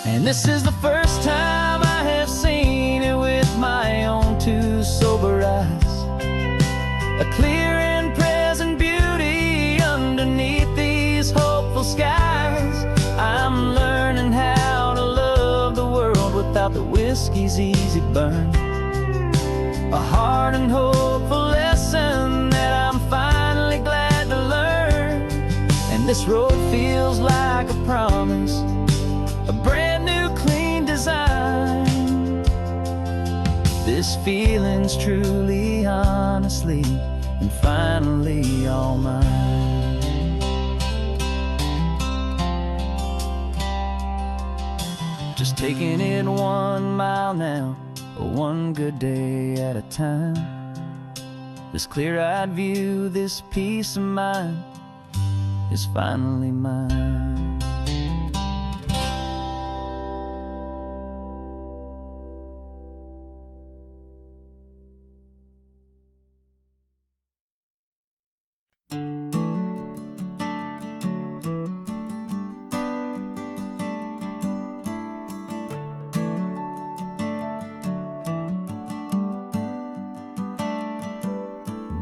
And this is the first time I have seen it with my own two sober eyes, a clear and present beauty underneath these hopeful skies. I'm learning how to love the world without the whiskey's easy burn, a hard and hopeful lesson that I'm finally glad to learn. And this road feels like a promise, a brand new clean design. This feeling's truly, honestly, and finally all mine. Just taking it 1 mile now, one good day at a time. This clear-eyed view, this peace of mind is finally mine.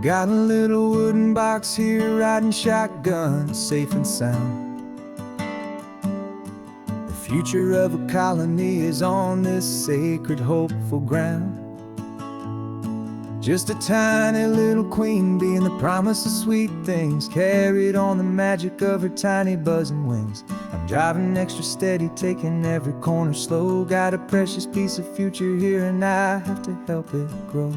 Got a little wooden box here, riding shotgun, safe and sound. The future of a colony is on this sacred, hopeful ground. Just a tiny little queen bee and the promise of sweet things, carried on the magic of her tiny buzzing wings. I'm driving extra steady, taking every corner slow. Got a precious piece of future here and I have to help it grow.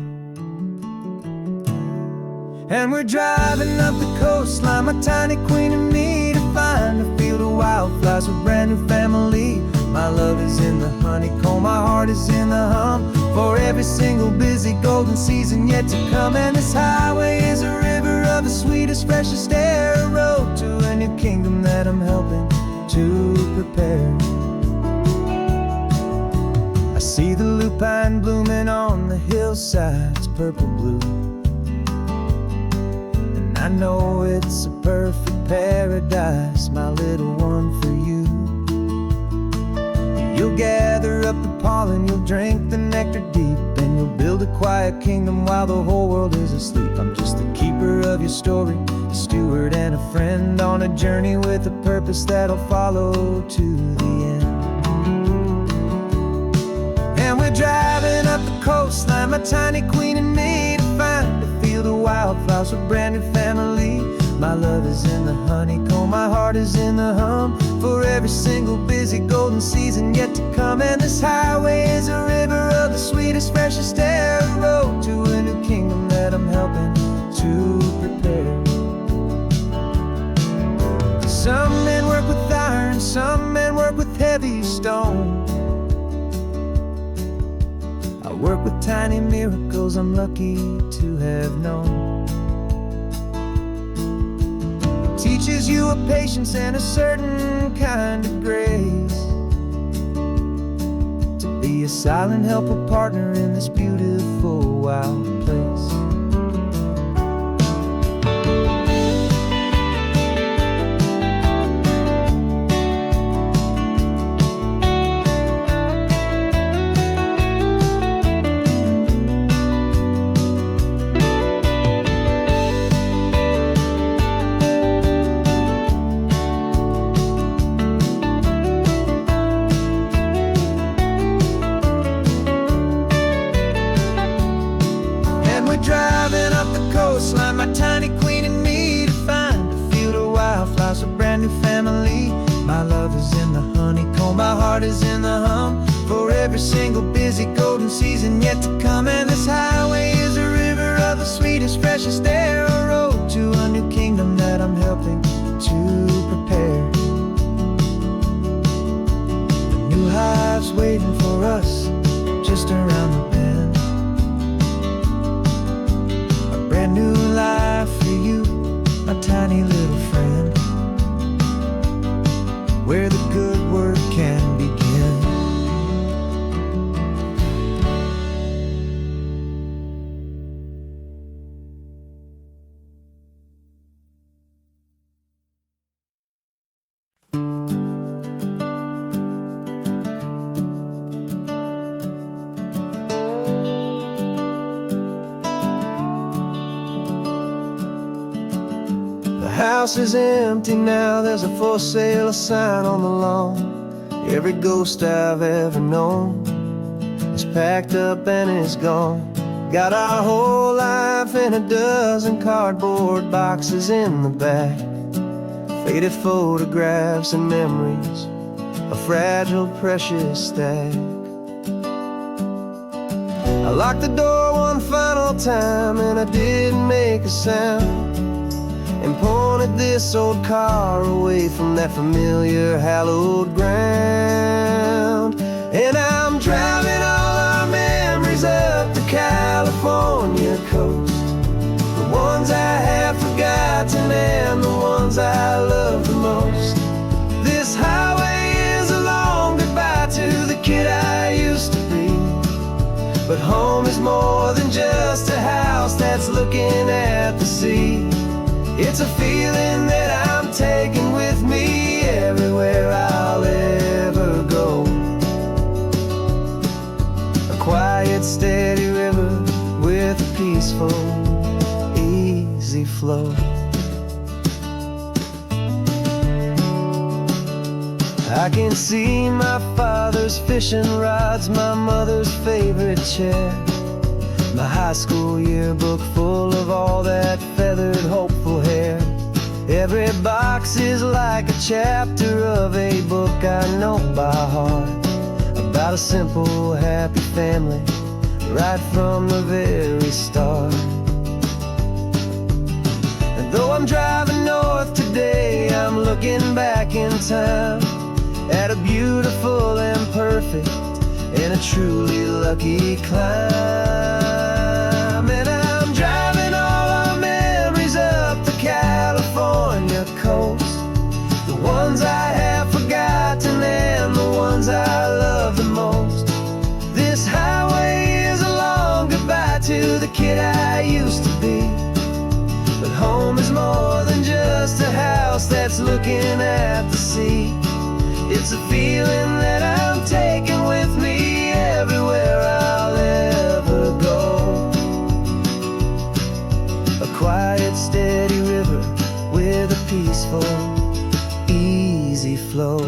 And we're driving up the coastline, my tiny queen and me, to find a field of wildflowers with brand new family. My love is in the honeycomb, my heart is in the hum, for every single busy golden season yet to come. And this highway is a river of the sweetest, freshest air, a road to a new kingdom that I'm helping to prepare. I see the lupine blooming on the hillsides, purple blue. I know it's a perfect paradise, my little one, for you. You'll gather up the pollen, you'll drink the nectar deep, and you'll build a quiet kingdom while the whole world is asleep. I'm just the keeper of your story, a steward and a friend, on a journey with a purpose that'll follow to the end. And we're driving up the coastline, my tiny queen and me, to find a field of wildflowers with brand new family. My love is in the honeycomb, my heart is in the hum, for every single busy golden season yet to come. And this highway is a river of the sweetest, freshest air, a road to a new kingdom that I'm helping to prepare. Some men work with iron, some men work with heavy stone. I work with tiny miracles I'm lucky to have known. It teaches you a patience and a certain kind of grace, to be a silent, helpful partner in this beautiful, wild place. Driving up the coastline, my tiny queen and me, to find a field of wildflowers, a brand new family. My love is in the honeycomb, my heart is in the hum, for every single busy golden season yet to come. And this highway is a river of the sweetest, freshest air, a road to a new kingdom that I'm helping to prepare. A new hive's waiting for us just around the bend. Brand new life for you, my tiny little friend, where the good work can begin. The house is empty now, there's a for sale sign on the lawn. Every ghost I've ever known is packed up and is gone. Got our whole life in a dozen cardboard boxes in the back, faded photographs and memories, a fragile, precious stack. I locked the door one final time, and I didn't make a sound, and pointed this old car away from that familiar hallowed ground. And I'm driving all our memories up the California coast, the ones I have forgotten and the ones I love the most. This highway is a long goodbye to the kid I used to be, but home is more than just a house that's looking at the sea. It's a feeling that I'm taking with me everywhere I'll ever go. A quiet, steady river with a peaceful, easy flow. I can see my father's fishing rods, my mother's favorite chair, my high school yearbook full of all that feathered, hopeful hair. Every box is like a chapter of a book I know by heart, about a simple, happy family right from the very start. And though I'm driving north today, I'm looking back in time at a beautiful and perfect and a truly lucky climb. And I'm driving all our memories up the California coast, the ones I have forgotten and the ones I love the most. This highway is a long goodbye to the kid I used to be, but home is more than just a house that's looking at the sea. It's a feeling that I'm taking with me everywhere I'll ever go. A quiet, steady river with a peaceful, easy flow.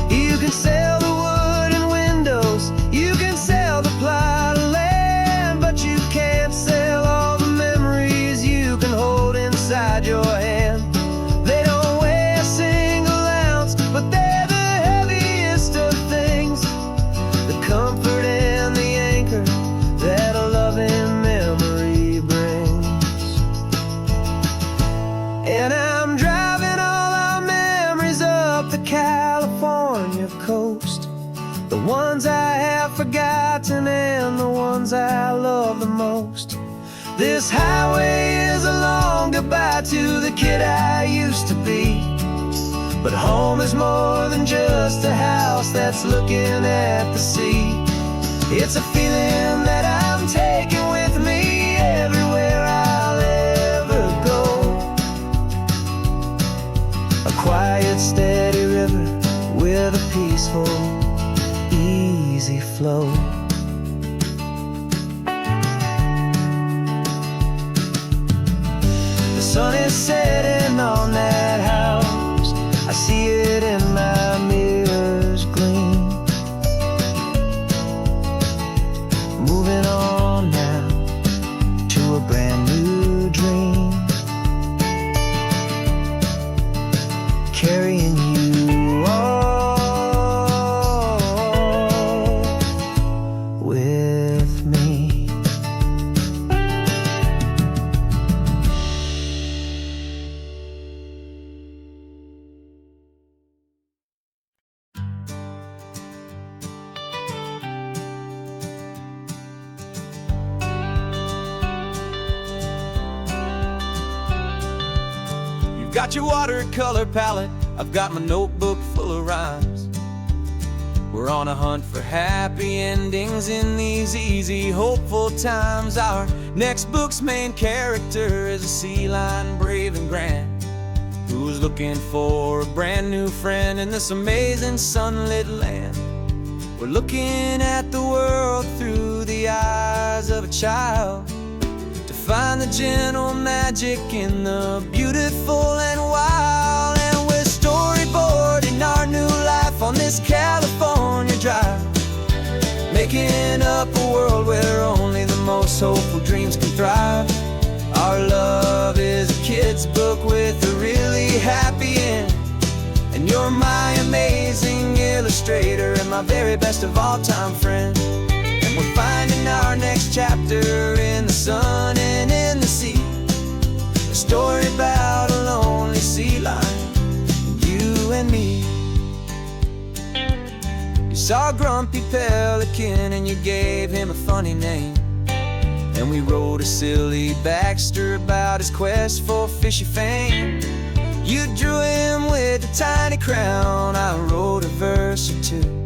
You can sail the wooden windows, you can sail the plot of land, but you can't sail all the memories you can hold inside your hand. They don't weigh a single ounce, but they're the heaviest of things, the comfort and the anchor that a loving memory brings. And I'm driving all our memories up the California coast, the ones I have forgotten and the ones I love the most. This highway is a long goodbye to the kid I used to be, but home is more than just a house that's looking at the sea. It's a feeling that I'm taking with me everywhere I'll ever go. A quiet, steady river with a peaceful, easy flow. The sun is setting on that house, I see it in my mirror's gleam. Moving on now to a brand new dream, carrying you all with me. You've got your watercolor palette, I've got my notebook full of rhymes. We're on a hunt for happy endings in these easy, hopeful times. Our next book's main character is a sea lion, brave and grand, who's looking for a brand new friend in this amazing sunlit land. We're looking at the world through the eyes of a child, to find the gentle magic in the beautiful and wild. And we're storyboarding our new life on this California drive, making up a world where only the most hopeful dreams can thrive. Our love is a kid's book with a really happy end, and you're my amazing illustrator and my very best of all time friend. And we're we're finding our next chapter in the sun and in the sea. A story about a lonely sea lion, you and me. You saw a grumpy pelican and you gave him a funny name. And we wrote a silly Baxter about his quest for fishy fame. You drew him with a tiny crown, I wrote a verse or two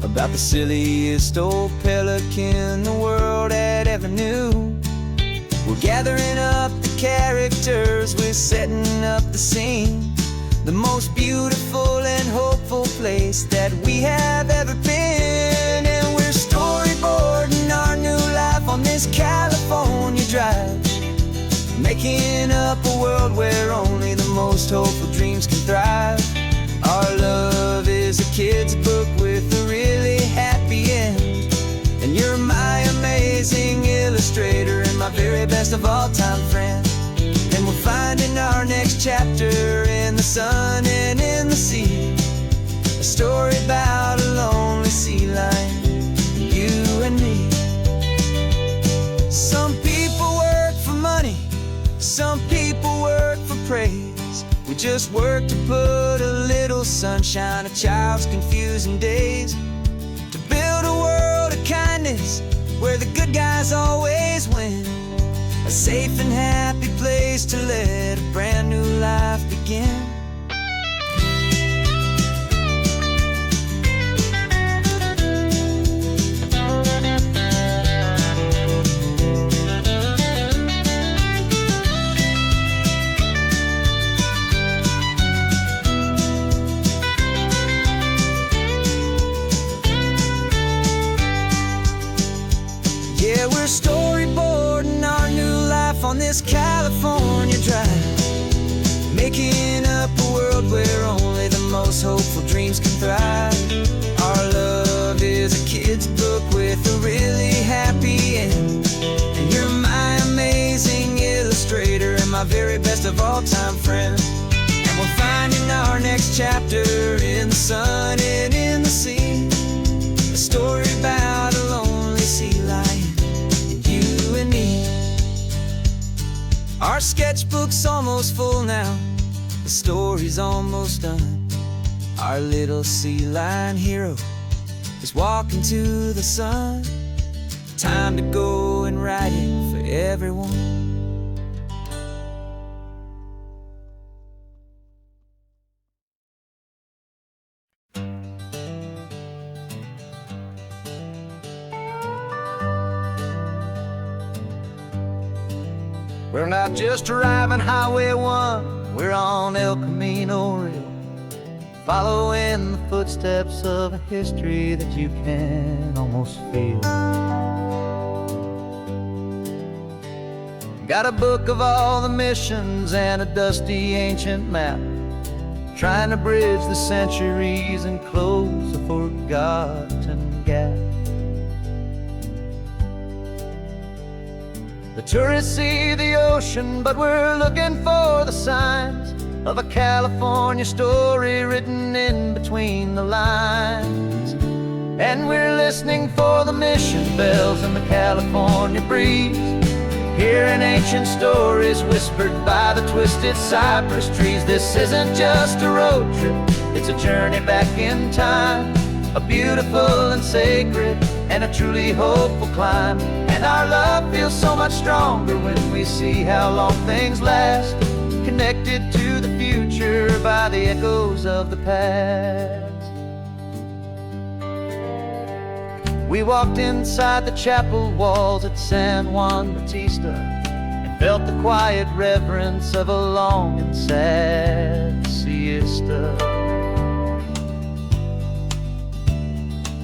about the silliest old pelican the world had ever knew. We're gathering up the characters, we're setting up the scene, the most beautiful and hopeful place that we have ever been. And we're storyboarding our new life on this California drive, making up a world where only the most hopeful dreams can thrive. Our love is a kid's book with a really happy end, and you're my amazing illustrator and my very best of all time friend. And we're finding our next chapter in the sun and in the sea, a story about a lonely sea lion, you and me. Some people work for money, some people work for praise. We just work to put a little sunshine in a child's confusing days, to build a world of kindness where the good guys always win, a safe and happy place to let a brand new life begin. Yeah, we're storyboarding our new life on this California drive, making up a world where only the most hopeful dreams can thrive. Our love is a kid's book with a really happy end, and you're my amazing illustrator and my very best of all time friend. And we're finding our next chapter in the sun and in the sea, a story about a lonely sea lion, you and me. Our sketchbook's almost full now, the story's almost done. Our little sea lion hero is walking to the sun. Time to go and write it for everyone. We're not just driving Highway 1, we're on El Camino Real, following the footsteps of a history that you can almost feel. Got a book of all the missions and a dusty ancient map, trying to bridge the centuries and close a forgotten gap. The tourists see the ocean, but we're looking for the signs of a California story written in between the lines. And we're listening for the mission bells in the California breeze, hearing ancient stories whispered by the twisted cypress trees. This isn't just a road trip, it's a journey back in time, a beautiful and sacred and a truly hopeful climb. And our love feels so much stronger when we see how long things last, connected to the future by the echoes of the past. We walked inside the chapel walls at San Juan Bautista and felt the quiet reverence of a long and sad siesta.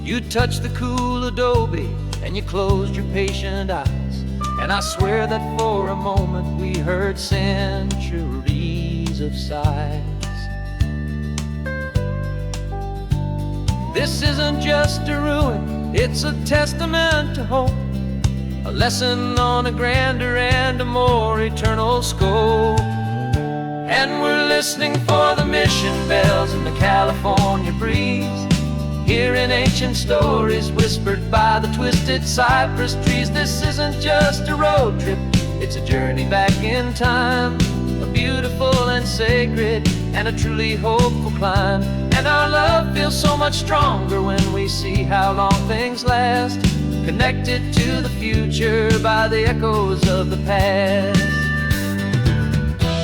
You touched the cool adobe and you closed your patient eyes, and I swear that for a moment we heard centuries of sighs. This isn't just a ruin, it's a testament to hope, a lesson on a grander and a more eternal scope. And we're listening for the mission bells in the California breeze, hearing ancient stories whispered by the twisted cypress trees. This isn't just a road trip, it's a journey back in time, a beautiful and sacred and a truly hopeful climb. And our love feels so much stronger when we see how long things last, connected to the future by the echoes of the past.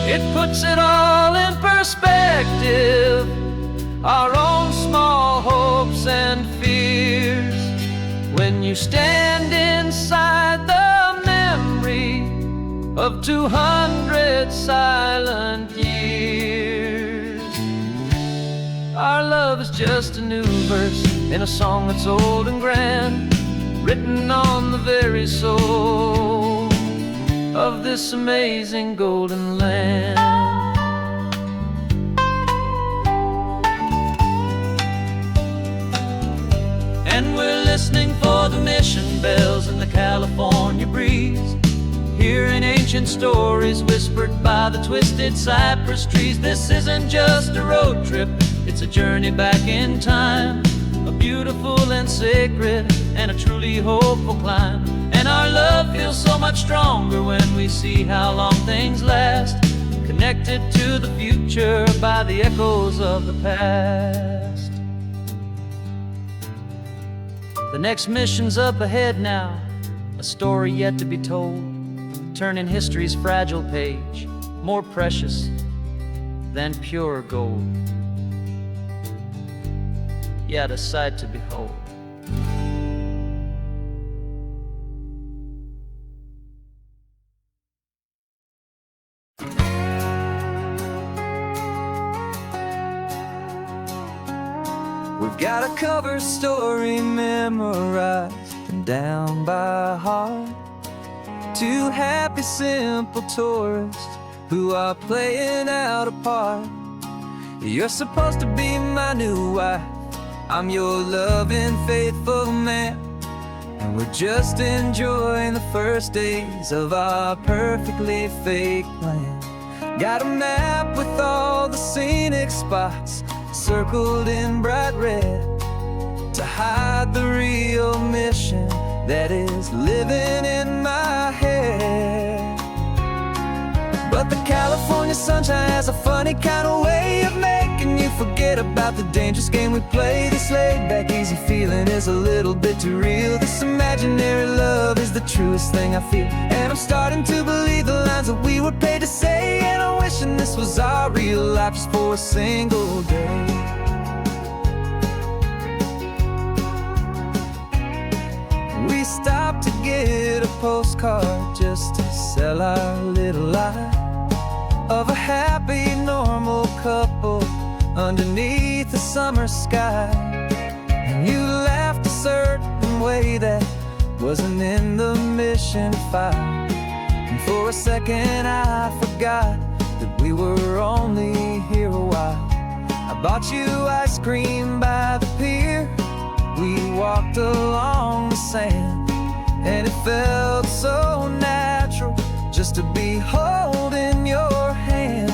It puts it all in perspective, our own small hopes and fears, when you stand inside the memory of 200 silent years. Our love is just a new verse in a song that's old and grand, written on the very soul of this amazing golden land. And we're listening for the mission bells in the California breeze, hearing ancient stories whispered by the twisted cypress trees. This isn't just a road trip, it's a journey back in time, a beautiful and sacred and a truly hopeful climb. And our love feels so much stronger when we see how long things last, connected to the future by the echoes of the past. The next mission's up ahead now, a story yet to be told, turning history's fragile page, more precious than pure gold. Yet a sight to behold. We've got a cover story memorized and down by heart, two happy simple tourists who are playing out a part. You're supposed to be my new wife, I'm your loving faithful man, and we're just enjoying the first days of our perfectly fake plan. Got a map with all the scenic spots circled in bright red to hide the real mission that is living in my head. But the California sunshine has a funny kind of way of making you forget about the dangerous game we play. This laid-back, easy feeling is a little bit too real. This imaginary love is the truest thing I feel, and I'm starting to believe the lines that we were paid to say. And I'm wishing this was our real life just for a single day. We stopped to get a postcard just to sell our little lie of a happy, normal couple underneath the summer sky. And you laughed a certain way that wasn't in the mission file, and for a second I forgot that we were only here a while. I bought you ice cream by the pier, we walked along the sand, and it felt so natural just to be holding your hand.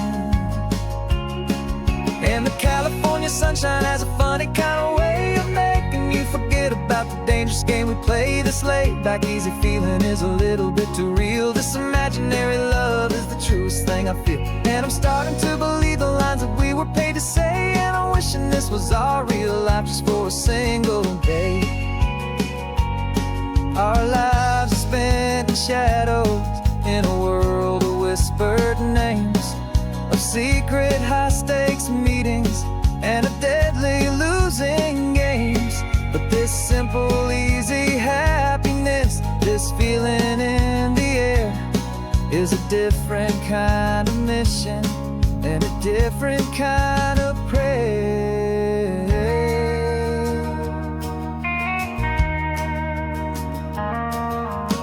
And the California sunshine has a funny kind of way of making you forget about the dangerous game we play. This laid-back, easy feeling is a little bit too real. This imaginary love is the truest thing I feel, and I'm starting to believe the lines that we were paid to say. And I'm wishing this was our real life just for a single day. Our lives are spent in shadows, in a world of whispered names, of secret high-stakes meetings and of deadly losing games. But this simple, easy happiness, this feeling in the air, is a different kind of mission and a different kind of prayer.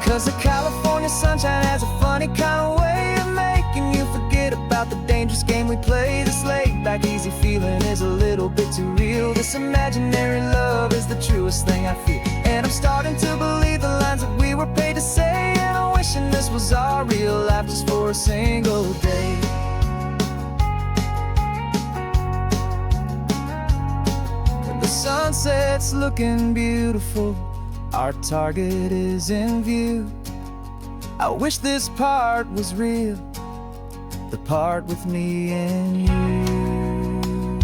'Cause the California sunshine has a funny kind of way of making you forget about the dangerous game we play. This laid-back, easy feeling is a little bit too real. This imaginary love is the truest thing I feel, and I'm starting to believe the lines that we were paid to say. And I'm wishing this was our real life just for a single day. sunset's looking beautiful, our target is in view. I wish this part was real, the part with me and you.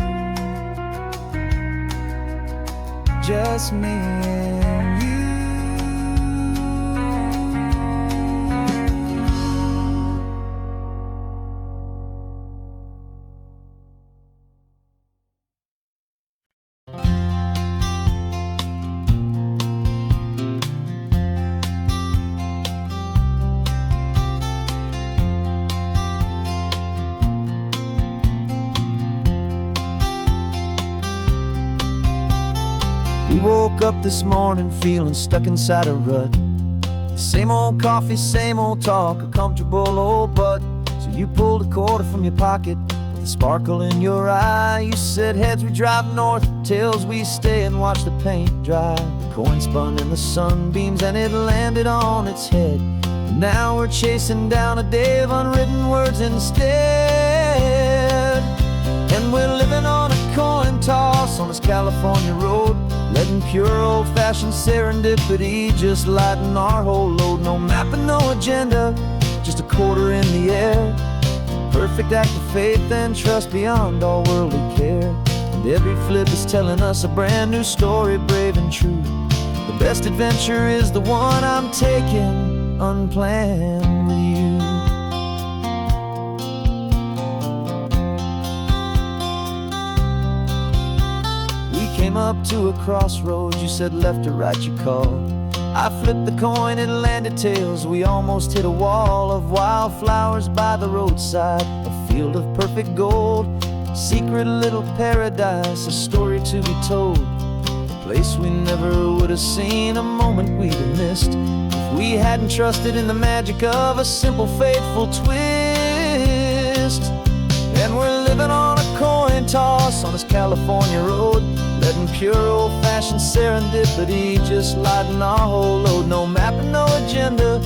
Just me and you. We woke up this morning feeling stuck inside a rut. Same old coffee, same old talk, a comfortable old butt. So you pulled a quarter from your pocket with a sparkle in your eye. You said heads we drive north, tails we stay and watch the paint dry. The coin spun in the sunbeams and it landed on its head. And now we're chasing down a day of unwritten words instead. And we're living on a coin toss on this California road, letting pure old-fashioned serendipity just lighten our whole load. No map and no agenda, just a quarter in the air. Perfect act of faith and trust beyond all worldly care. And every flip is telling us a brand new story, brave and true. The best adventure is the one I'm taking, unplanned with you. Came up to a crossroads, you said left or right you called. I flipped the coin, it landed tails. We almost hit a wall of wildflowers by the roadside, a field of perfect gold, secret little paradise, a story to be told. A place we never would have seen, a moment we'd have missed if we hadn't trusted in the magic of a simple faithful twist. And we're living on a coin toss on this California road, letting pure old-fashioned serendipity just lighten our whole load. No map and no agenda,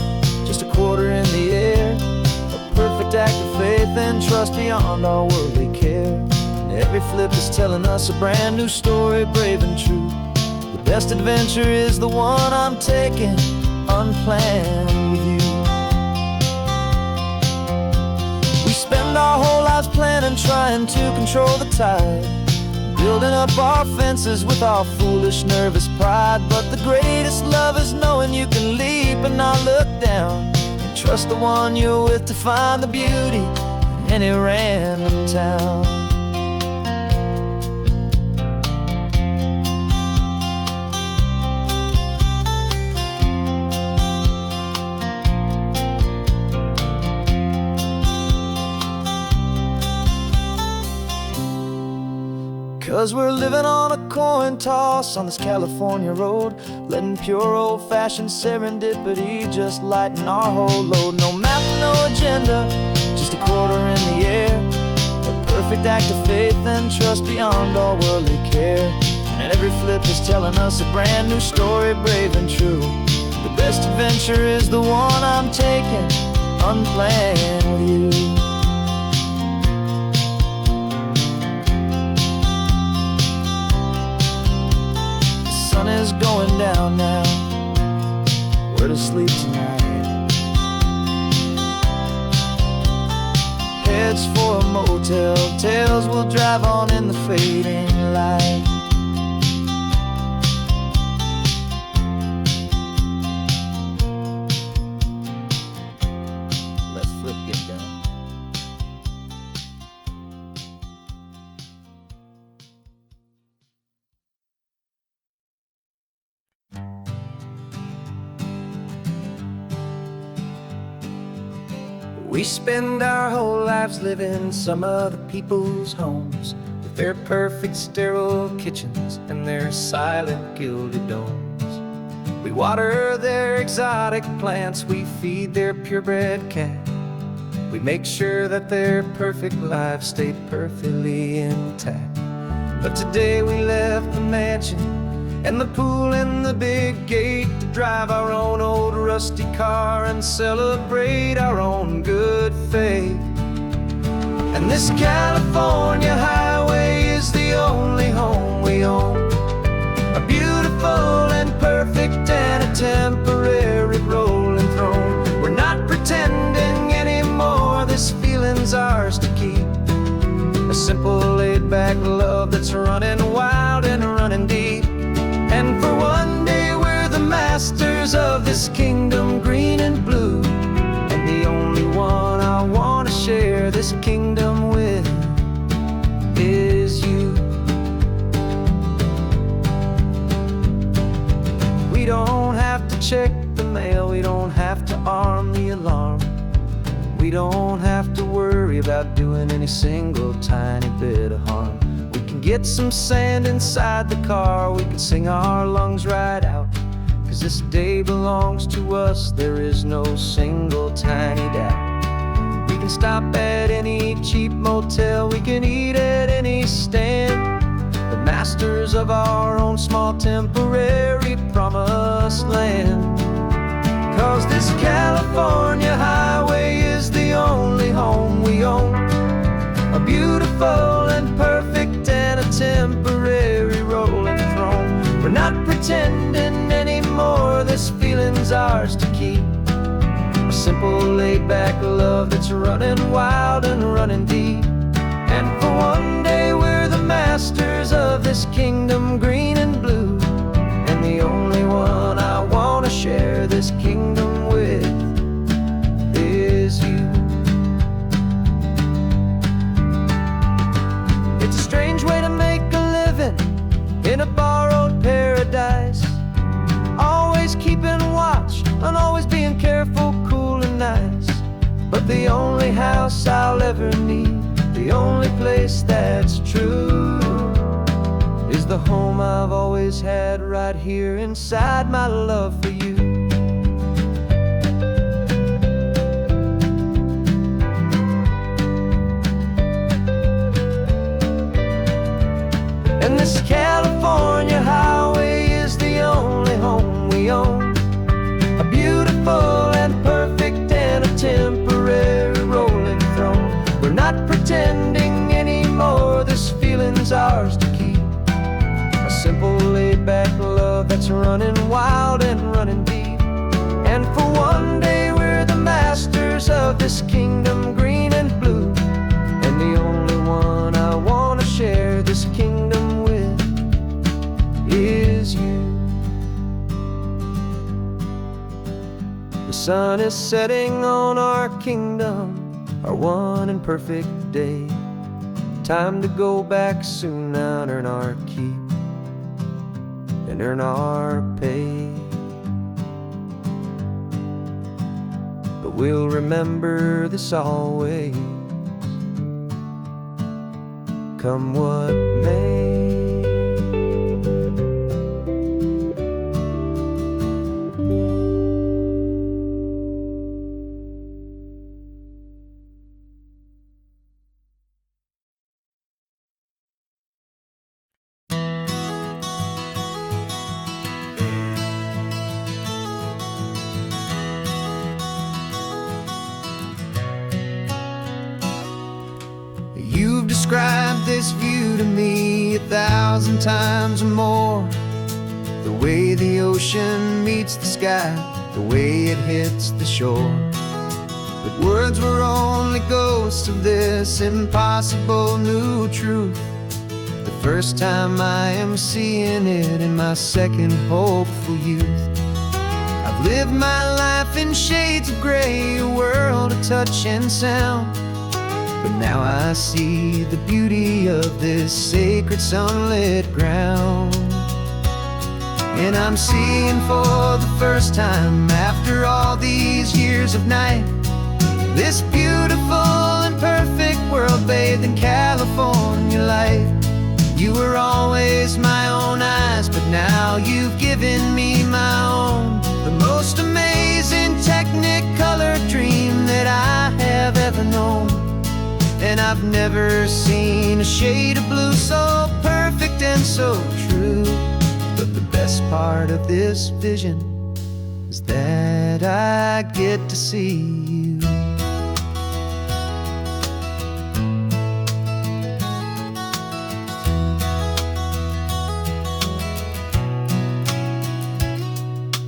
just a quarter in the air. A perfect act of faith and trust beyond all worldly care. And every flip is telling us a brand new story, brave and true. The best adventure is the one I'm taking, unplanned with you. We spend our whole lives planning, trying to control the tide, building up our fences with our foolish, nervous pride. But the greatest love is knowing you can leap and not look down, and trust the one you're with to find the beauty in any random town. 'Cause we're living on a coin toss on this California road, letting pure old-fashioned serendipity just lighten our whole load. No map, no agenda, just a quarter in the air. A perfect act of faith and trust beyond all worldly care. And every flip is telling us a brand new story, brave and true. The best adventure is the one I'm taking, unplanned with you. Sun is going down now, we're to sleep tonight. Heads for a motel, tails will drive on in the fading light. Let's flip get done. We spend our whole lives living some other people's homes, with their perfect sterile kitchens and their silent gilded domes. We water their exotic plants, we feed their purebred cat. We make sure that their perfect lives stay perfectly intact. But today we left the mansion and the pool and the big gate to drive our own old rusty car and celebrate our own good faith. And this California highway is the only home we own. this kingdom green and blue, and the only one I want to share this kingdom with is you. We don't have to check the mail, we don't have to arm the alarm, we don't have to worry about doing any single tiny bit of harm. We can get some sand inside the car, we can sing our lungs right out, 'cause this day belongs to us, there is no single tiny doubt. We can stop at any cheap motel, we can eat at any stand, the masters of our own small temporary promised land. 'Cause this California highway is the only home we own, a beautiful and perfect and a temporary rolling throne. We're not pretending anymore, this feeling's ours to keep, a simple laid-back love that's running wild and running deep. And for one day we're the masters of this kingdom green and blue, and the only one I want to share this kingdom with is you. It's a strange way to make a living in a borrowed paradise, always keeping watch and always being careful, cool and nice. But the only house I'll ever need, the only place that's true, is the home I've always had right here inside my love for you. And this California highway is the only home we own, a beautiful and perfect and a temporary rolling throne. We're not pretending anymore, this feeling's ours to keep, a simple laid-back love that's running wild and running deep. And for one day we're the masters of this kingdom green and blue, and the only one I want to share this kingdom with is you. The sun is setting on our kingdom, our one and perfect day. Time to go back soon now and earn our keep and earn our pay. But we'll remember this always, come what may. You've described this view to me 1,000 times or more, the way the ocean meets the sky, the way it hits the shore. But words were only ghosts of this impossible new truth, the first time I am seeing it in my second hopeful youth. I've lived my life in shades of gray, a world of touch and sound, but now I see the beauty of this sacred sunlit ground. And I'm seeing for the first time, after all these years of night, this beautiful and perfect world bathed in California light. You were always my own eyes, but now you've given me my own, the most amazing technicolor dream that I have ever known. And I've never seen a shade of blue so perfect and so true. But the best part of this vision is that I get to see you.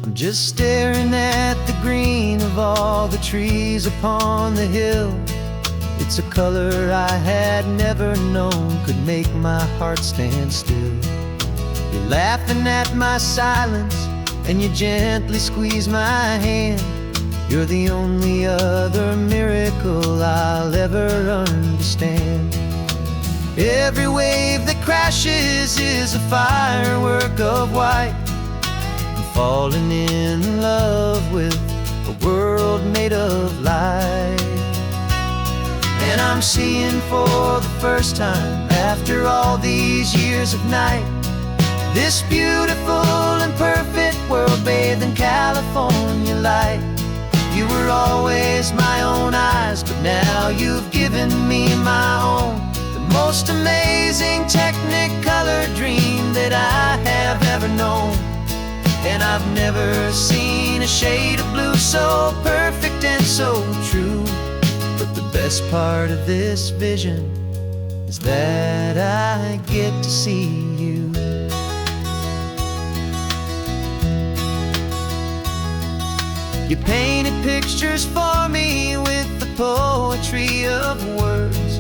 I'm just staring at the green of all the trees upon the hill. It's a color I had never known could make my heart stand still. You're laughing at my silence and you gently squeeze my hand. You're the only other miracle I'll ever understand. Every wave that crashes is a firework of white. I'm falling in love with a world made of light. And I'm seeing for the first time, after all these years of night, this beautiful and perfect world bathed in California light. You were always my own eyes, but now you've given me my own. The most amazing technicolor dream that I have ever known. And I've never seen a shade of blue so perfect and so true. But the best part of this vision is that I get to see you. You painted pictures for me with the poetry of words,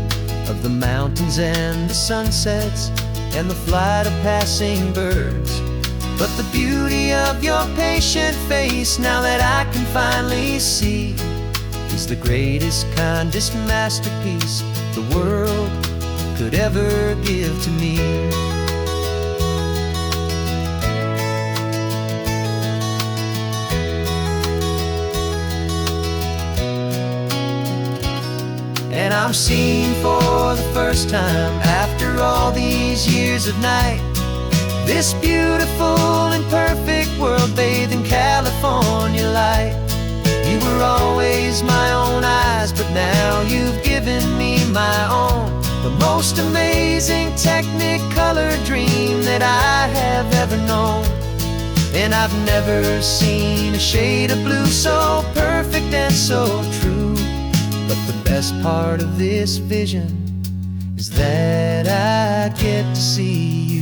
of the mountains and the sunsets and the flight of passing birds. But the beauty of your patient face, now that I can finally see, is the greatest, kindest masterpiece the world could ever give to me. And I'm seeing for the first time, after all these years of night, this beautiful and perfect world bathed in California light. You were always my own eyes, but now you've given me my own. The most amazing technicolor dream that I have ever known. And I've never seen a shade of blue so perfect and so true. But the best part of this vision is that I get to see you.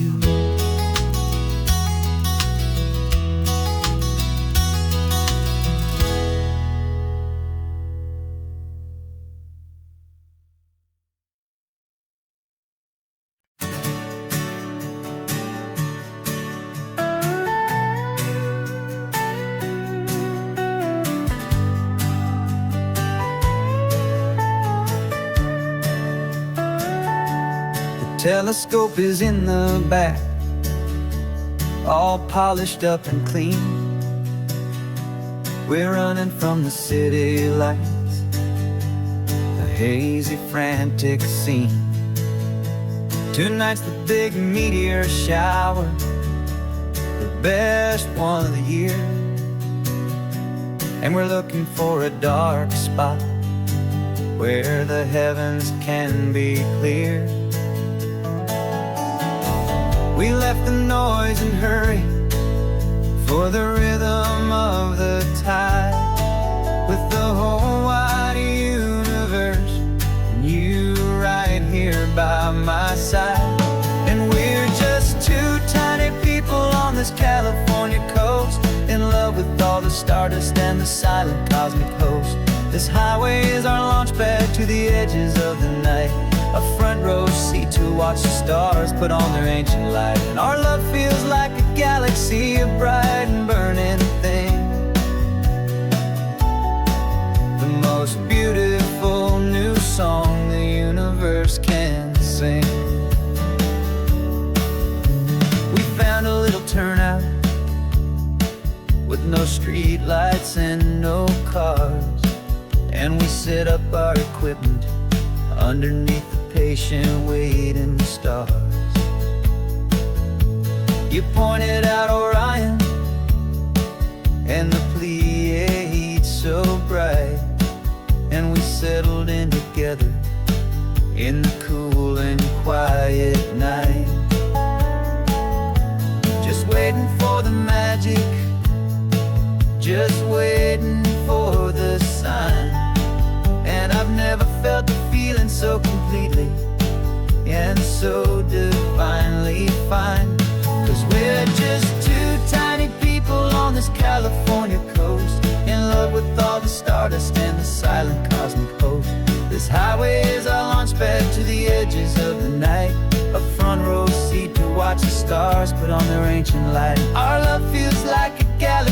Telescope is in the back, all polished up and clean. We're running from the city lights, a hazy, frantic scene. Tonight's the big meteor shower, the best one of the year. And we're looking for a dark spot where the heavens can be clear. We left the noise and hurry for the rhythm of the tide, with the whole wide universe and you right here by my side. And we're just two tiny people on this California coast, in love with all the stardust and the silent cosmic host. This highway is our launch pad to the edges of the night, a front row seat to watch the stars put on their ancient light. And our love feels like a galaxy, a bright and burning thing, the most beautiful new song the universe can sing. We found a little turnout with no street lights and no cars, and we set up our equipment underneath the patient waiting stars. You pointed out Orion and the Pleiades so bright, and we settled in together in the cool and quiet night, just waiting for the magic, just waiting for the sign. And I've never felt the feeling so completely and so divinely fine. 'Cause we're just two tiny people on this California coast, in love with all the stardust and the silent cosmic host. This highway is our launch pad to the edges of the night, a front row seat to watch the stars put on their ancient light. Our love feels like a galaxy,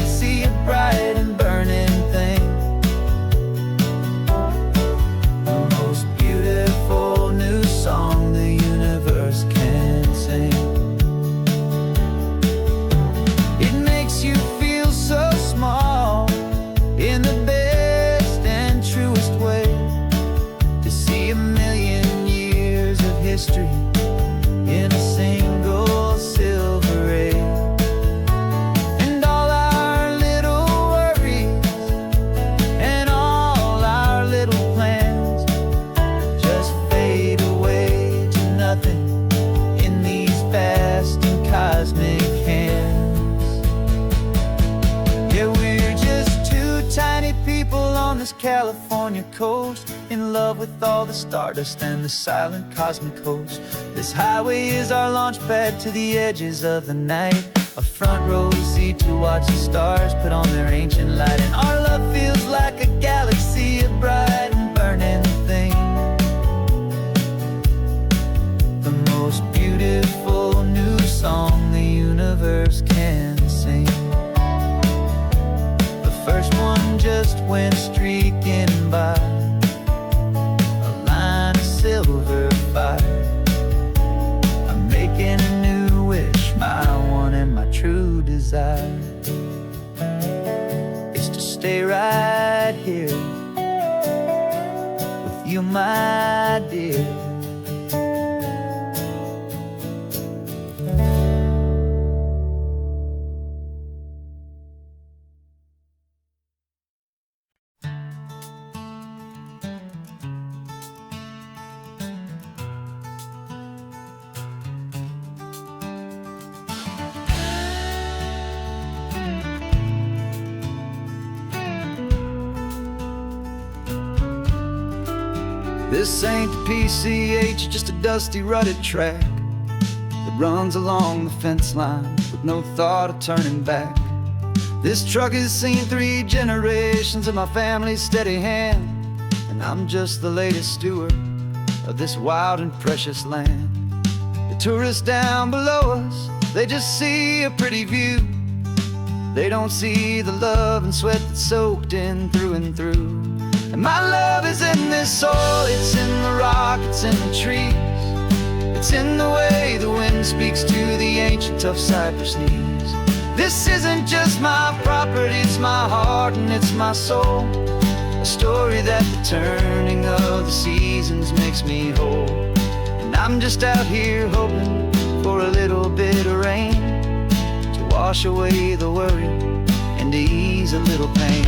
this California coast, in love with all the stardust and the silent cosmic host. This highway is our launch pad to the edges of the night, a front row seat to watch the stars put on their ancient light. And our love feels like a galaxy, a bright and burning thing, the most beautiful new song the universe can sing. The first one just went streaking by, a line of silver fire. I'm making a new wish, my one and my true desire is to stay right here with you, my dear. This ain't the PCH, just a dusty, rutted track that runs along the fence line with no thought of turning back. This truck has seen 3 generations of my family's steady hand, and I'm just the latest steward of this wild and precious land. The tourists down below us, they just see a pretty view. They don't see the love and sweat that's soaked in through and through. And my love is in this soil, it's in the rock, it's in the trees. It's in the way the wind speaks to the ancient tough cypress knees. This isn't just my property, it's my heart and it's my soul, a story that the turning of the seasons makes me whole. And I'm just out here hoping for a little bit of rain to wash away the worry and to ease a little pain.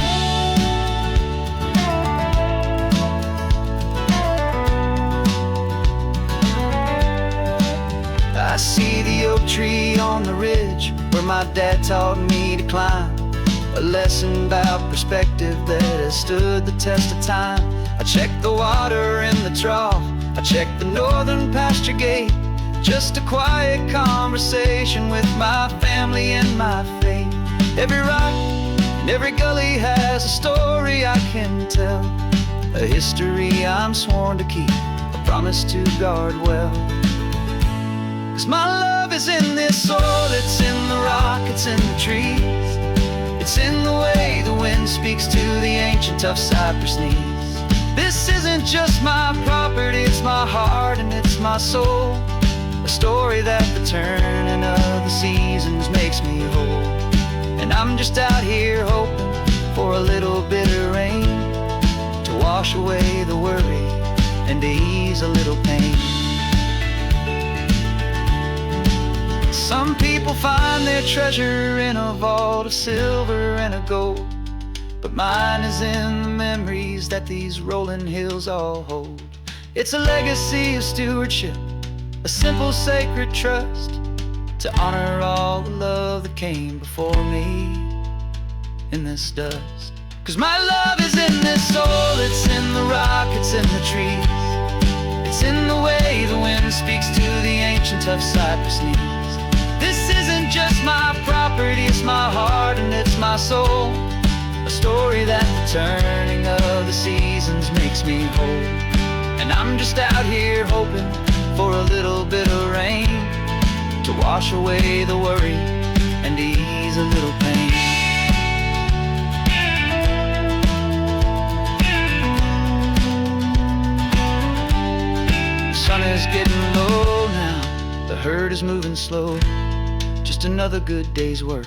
I see the oak tree on the ridge where my dad taught me to climb, a lesson about perspective that has stood the test of time. I check the water in the trough, I check the northern pasture gate, just a quiet conversation with my family and my faith. Every rock and every gully has a story I can tell, a history I'm sworn to keep, a promise to guard well. 'Cause my love is in this soil, it's in the rock, it's in the trees. It's in the way the wind speaks to the ancient tough cypress knees. This isn't just my property, it's my heart and it's my soul, a story that the turning of the seasons makes me whole. And I'm just out here hoping for a little bit of rain to wash away the worry and to ease a little pain. Some people find their treasure in a vault of silver and of gold, but mine is in the memories that these rolling hills all hold. It's a legacy of stewardship, a simple sacred trust, to honor all the love that came before me in this dust. 'Cause my love is in this soil, it's in the rock, it's in the trees. It's in the way the wind speaks to the ancient tough cypress knees. This isn't just my property, it's my heart and it's my soul, a story that the turning of the seasons makes me whole. And I'm just out here hoping for a little bit of rain to wash away the worry and ease a little pain. The sun is getting low now, the herd is moving slow, just another good day's work,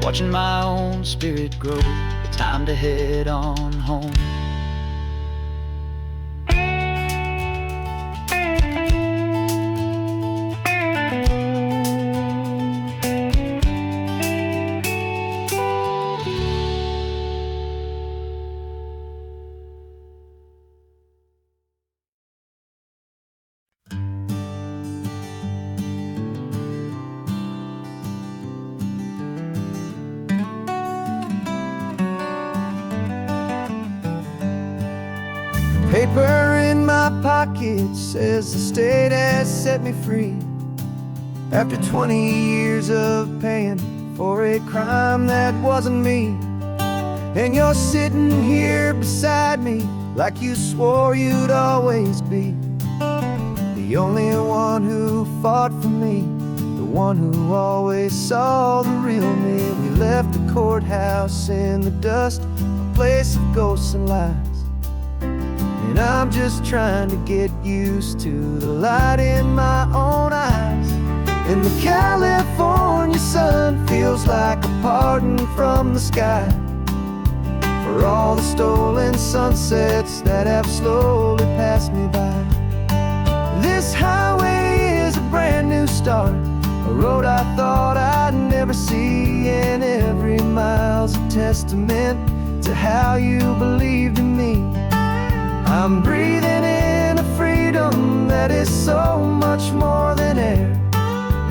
watching my own spirit grow. Time to head on home. paper in my pocket says the state has set me free after 20 years of paying for a crime that wasn't me. And you're sitting here beside me like you swore you'd always be the only one who fought for me, the one who always saw the real me. We left the courthouse in the dust, a place of ghosts and lies. And I'm just trying to get used to the light in my own eyes. And the California sun feels like a pardon from the sky for all the stolen sunsets that have slowly passed me by. This highway is a brand new start, a road I thought I'd never see, and every mile's a testament to how you believed in me. I'm breathing in a freedom that is so much more than air,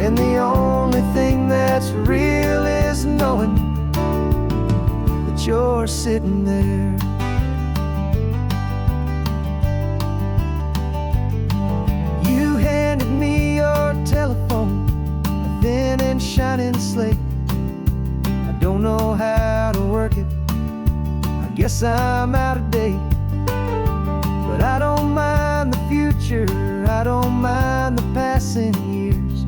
and the only thing that's real is knowing that you're sitting there. You handed me your telephone, a thin and shining slate. I don't know how to work it, I guess I'm out of date. But I don't mind the future, I don't mind the passing years,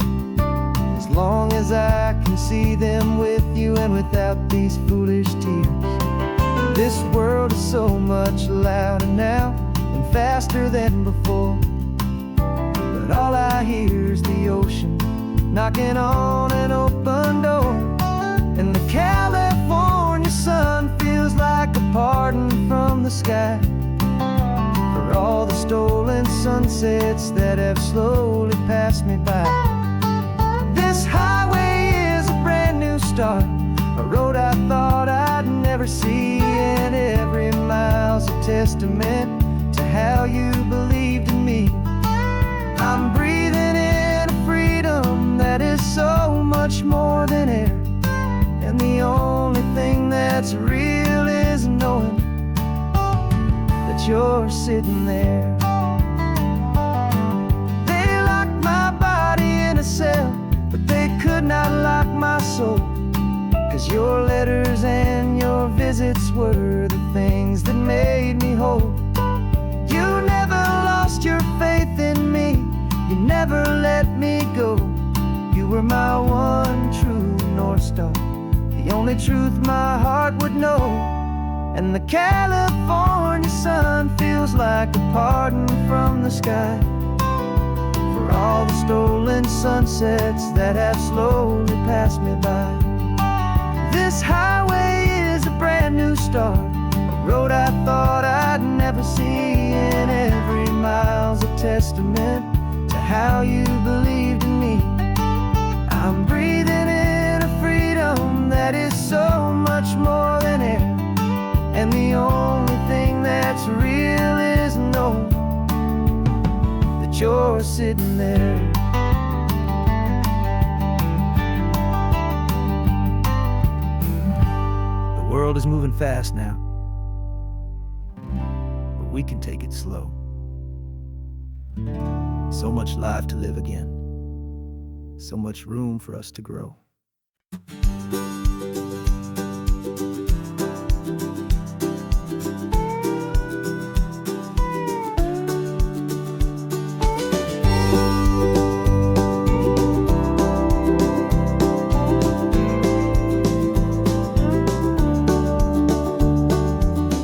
as long as I can see them with you and without these foolish tears. This world is so much louder now and faster than before, but all I hear is the ocean knocking on an open door. And the California sun feels like a pardon from the sky for all the stolen sunsets that have slowly passed me by. This highway is a brand new start, a road I thought I'd never see, and every mile's a testament to how you believed in me. I'm breathing in a freedom that is so much more than air, and the only thing that's real is knowing that you're sitting there. They locked my body in a cell, but they could not lock my soul, 'cause your letters and your visits were the things that made me whole. You never lost your faith in me, you never let me go. You were my one true North Star, the only truth my heart would know. And the California sun feels like a pardon from the sky for all the stolen sunsets that have slowly passed me by. This highway is a brand new start, a road I thought I'd never see, and every mile's a testament to how you believed in me. I'm breathing in a freedom that is so much more than air, and the only thing that's real is knowing that you're sitting there. The world is moving fast now, but we can take it slow. So much life to live again, so much room for us to grow.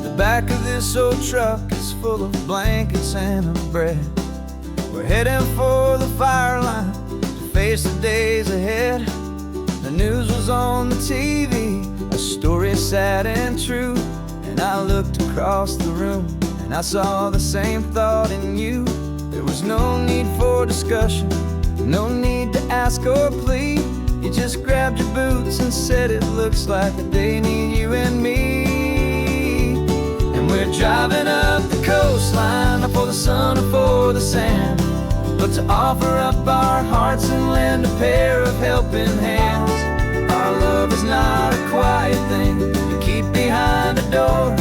The back of this old truck is full of blankets and of bread. We're heading for the fire line to face the days ahead. The news was on the TV, a story sad and true, and I looked across the room and I saw the same thought in you. There was no need for discussion, no need to ask or plead. You just grabbed your boots and said it looks like a day need you and me. And we're driving up the coastline, not for the sun or for the sand, but to offer up our hearts and lend a pair of helping hands. Our love is not a quiet thing you keep behind a door.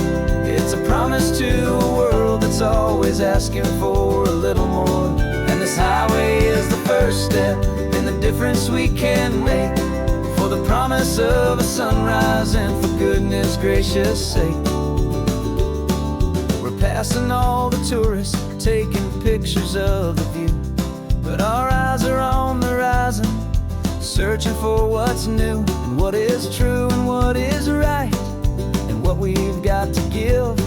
It's a promise to a world that's that's always asking for a little more. And this highway is the first step in the difference we can make, for the promise of a sunrise and for goodness gracious sake. We're passing all the tourists, taking pictures of the view, but our eyes are on the horizon, searching for what's new and what is true and what is right, and what we've got to give.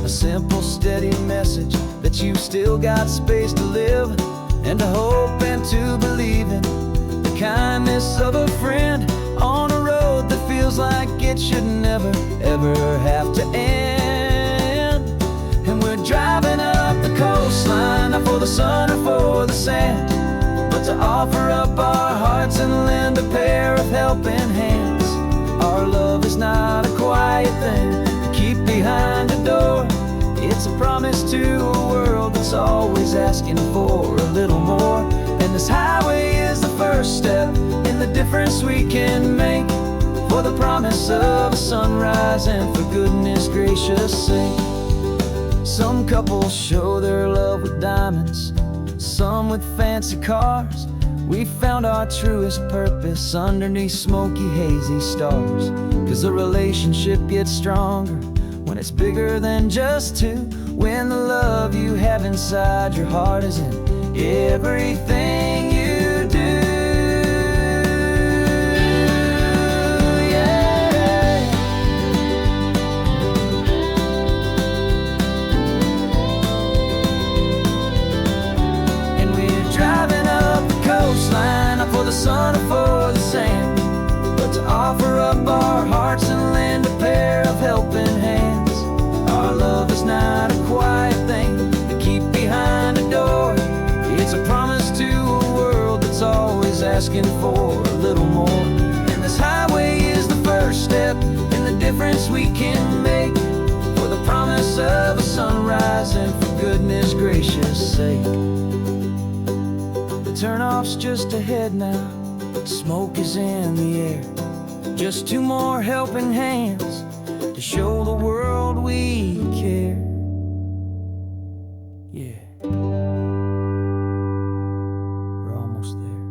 A simple, steady message that you've still got space to live, and to hope and to believe in the kindness of a friend on a road that feels like it should never, ever have to end. And we're driving up the coastline, not for the sun or for the sand, but to offer up our hearts and lend a pair of helping hands. Our love is not a quiet thing to keep behind a door. It's a promise to a world that's always asking for a little more. And this highway is the first step in the difference we can make, for the promise of a sunrise and for goodness gracious sake. Some couples show their love with diamonds, some with fancy cars. We found our truest purpose underneath smoky, hazy stars. 'Cause a relationship gets stronger when it's bigger than just two, when the love you have inside your heart is in everything you do. Yeah. And we're driving up the coastline, not for the sun or for the sand, but to offer up our hearts and lend a pair of helping hands. Our love is not a quiet thing to keep behind a door. It's a promise to a world that's always asking for a little more. And this highway is the first step in the difference we can make, for the promise of a sunrise and for goodness gracious sake. The turnoff's just ahead now, smoke is in the air. Just two more helping hands to show the world we care. Yeah. We're almost there.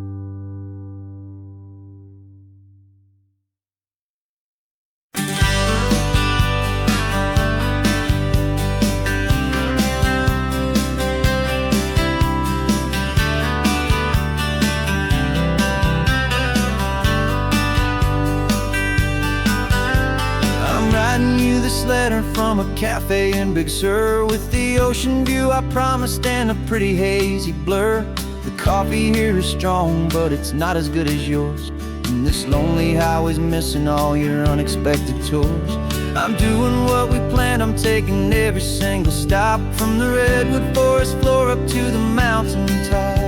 This letter from a cafe in Big Sur, with the ocean view I promised and a pretty hazy blur. The coffee here is strong, but it's not as good as yours, and this lonely highway's missing all your unexpected tours. I'm doing what we planned, I'm taking every single stop, from the redwood forest floor up to the mountain top.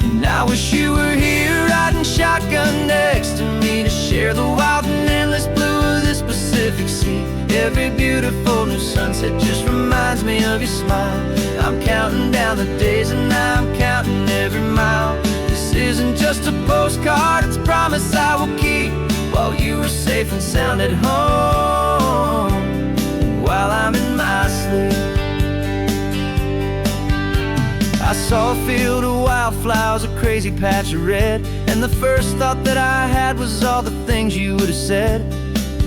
And I wish you were here riding shotgun next to me, to share the wild and endless blue of this Pacific Sea. Every beautiful new sunset just reminds me of your smile. I'm counting down the days and I'm counting every mile. This isn't just a postcard, it's a promise I will keep, while you are safe and sound at home, while I'm in my sleep. I saw a field of wildflowers, a crazy patch of red, and the first thought that I had was all the things you would have said.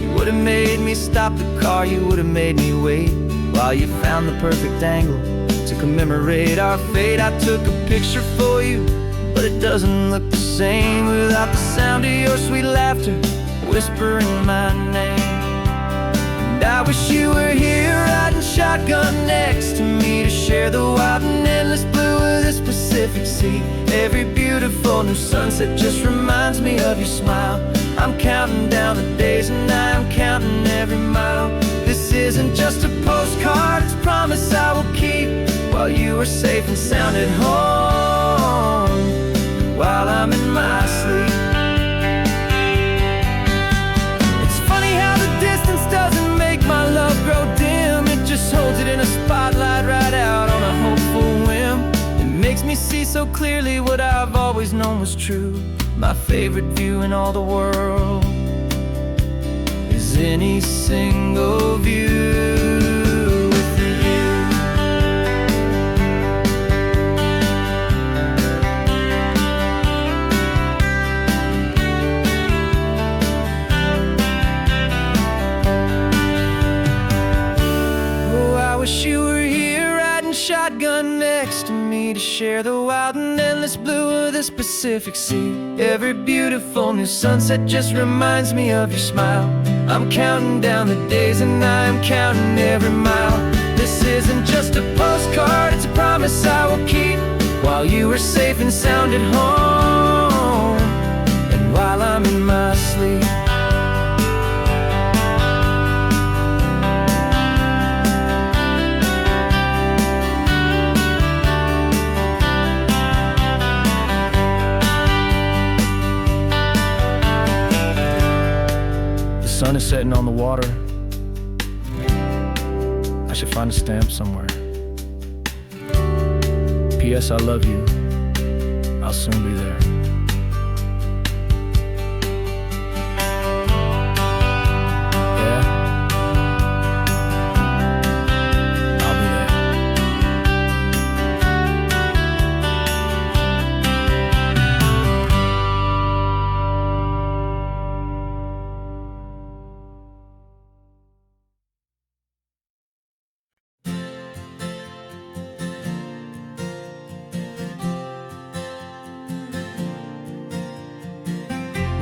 You would have made me stop the car, you would have made me wait, while you found the perfect angle to commemorate our fate. I took a picture for you, but it doesn't look the same without the sound of your sweet laughter whispering my name. And I wish you were here riding shotgun next to me, to share the wild and endless blue of this Pacific Sea. Every beautiful new sunset just reminds me of your smile. I'm counting down the days and I'm counting every mile. This isn't just a postcard, it's a promise I will keep, while you are safe and sound at home, while I'm in my sleep. It's funny how the distance doesn't make my love grow dim, it just holds it in a spotlight right out on a hopeful whim. It makes me see so clearly what I've always known was true. My favorite view in all the world is any single view with you. share the wild and endless blue of this Pacific Sea. Every beautiful new sunset just reminds me of your smile. I'm counting down the days and I am counting every mile. This isn't just a postcard, it's a promise I will keep, while you are safe and sound at home, and while I'm in my sleep. The sun is setting on the water. I should find a stamp somewhere. P.S. I love you. I'll soon be there. Yeah? I'll be there.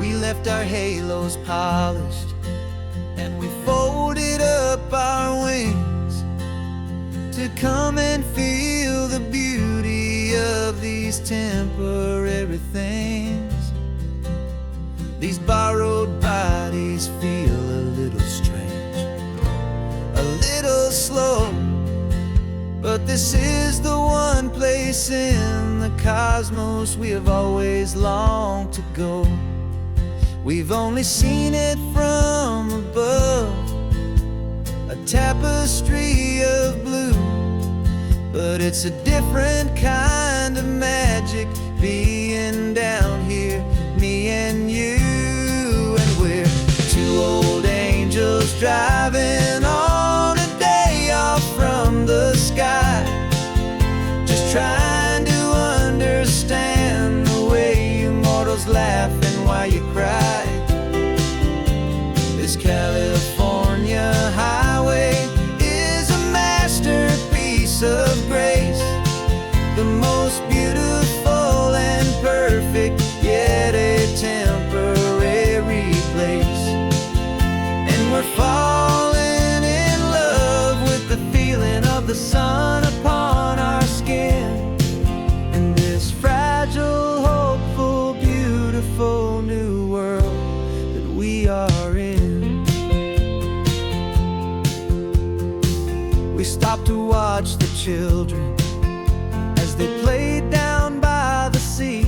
We left our halos polished, and we folded up our wings to come and feel the beauty of these temporary things. These borrowed bodies feel a little strange, a little slow, but this is the one place in the cosmos we have always longed to go. We've only seen it from above, a tapestry of blue, but it's a different kind of magic being down here, me and you. And we're two old angels driving on a day off from the sky, just trying to understand the way you mortals laugh and why you cry. This California highway is a masterpiece of grace, the most beautiful and perfect, yet a temporary place. And we're falling in love with the feeling of the sun upon our skin, in this fragile, hopeful, beautiful new world that we are in. We stopped to watch the children as they played down by the sea,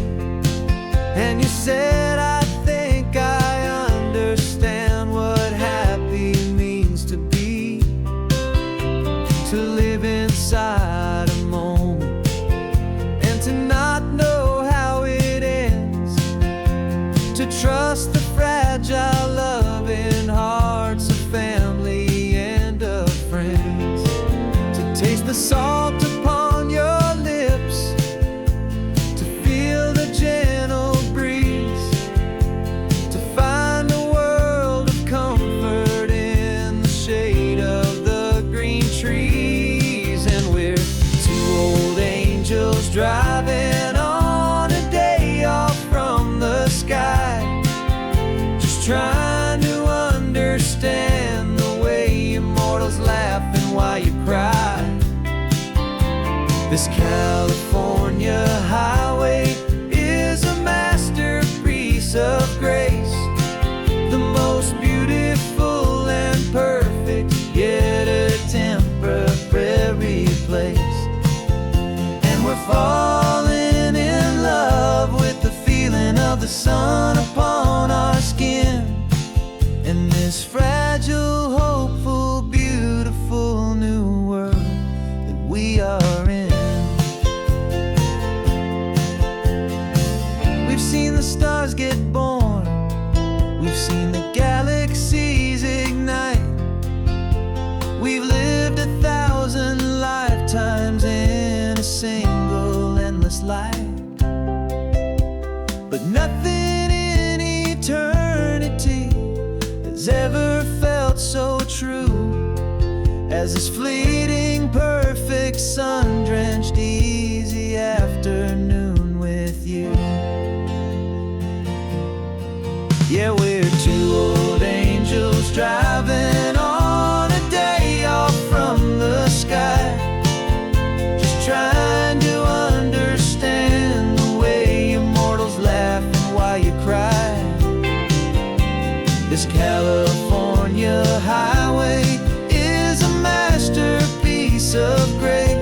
and you said, I think I understand what happy means to be, to live inside a moment and to not know how it ends, to trust the fragile loving hearts of family and of friends, to taste the salt upon your lips, to feel the gentle breeze, to find a world of comfort in the shade of the green trees. And we're two old angels driving on a day off from the sky, just trying to understand the way immortals laugh and why you cry. This California highway is a masterpiece of grace, the most beautiful and perfect, yet a temporary place. And we're falling in love with the feeling of the sun upon our skin, in this fragile, hopeful, beautiful new world that we are in. We've seen the stars get born, we've seen the galaxies ignite, we've lived 1,000 lifetimes in a single endless life, but nothing in eternity has ever felt so true as this fleeting, perfect, sun-drenched, easy afternoon. California highway is a masterpiece of grace.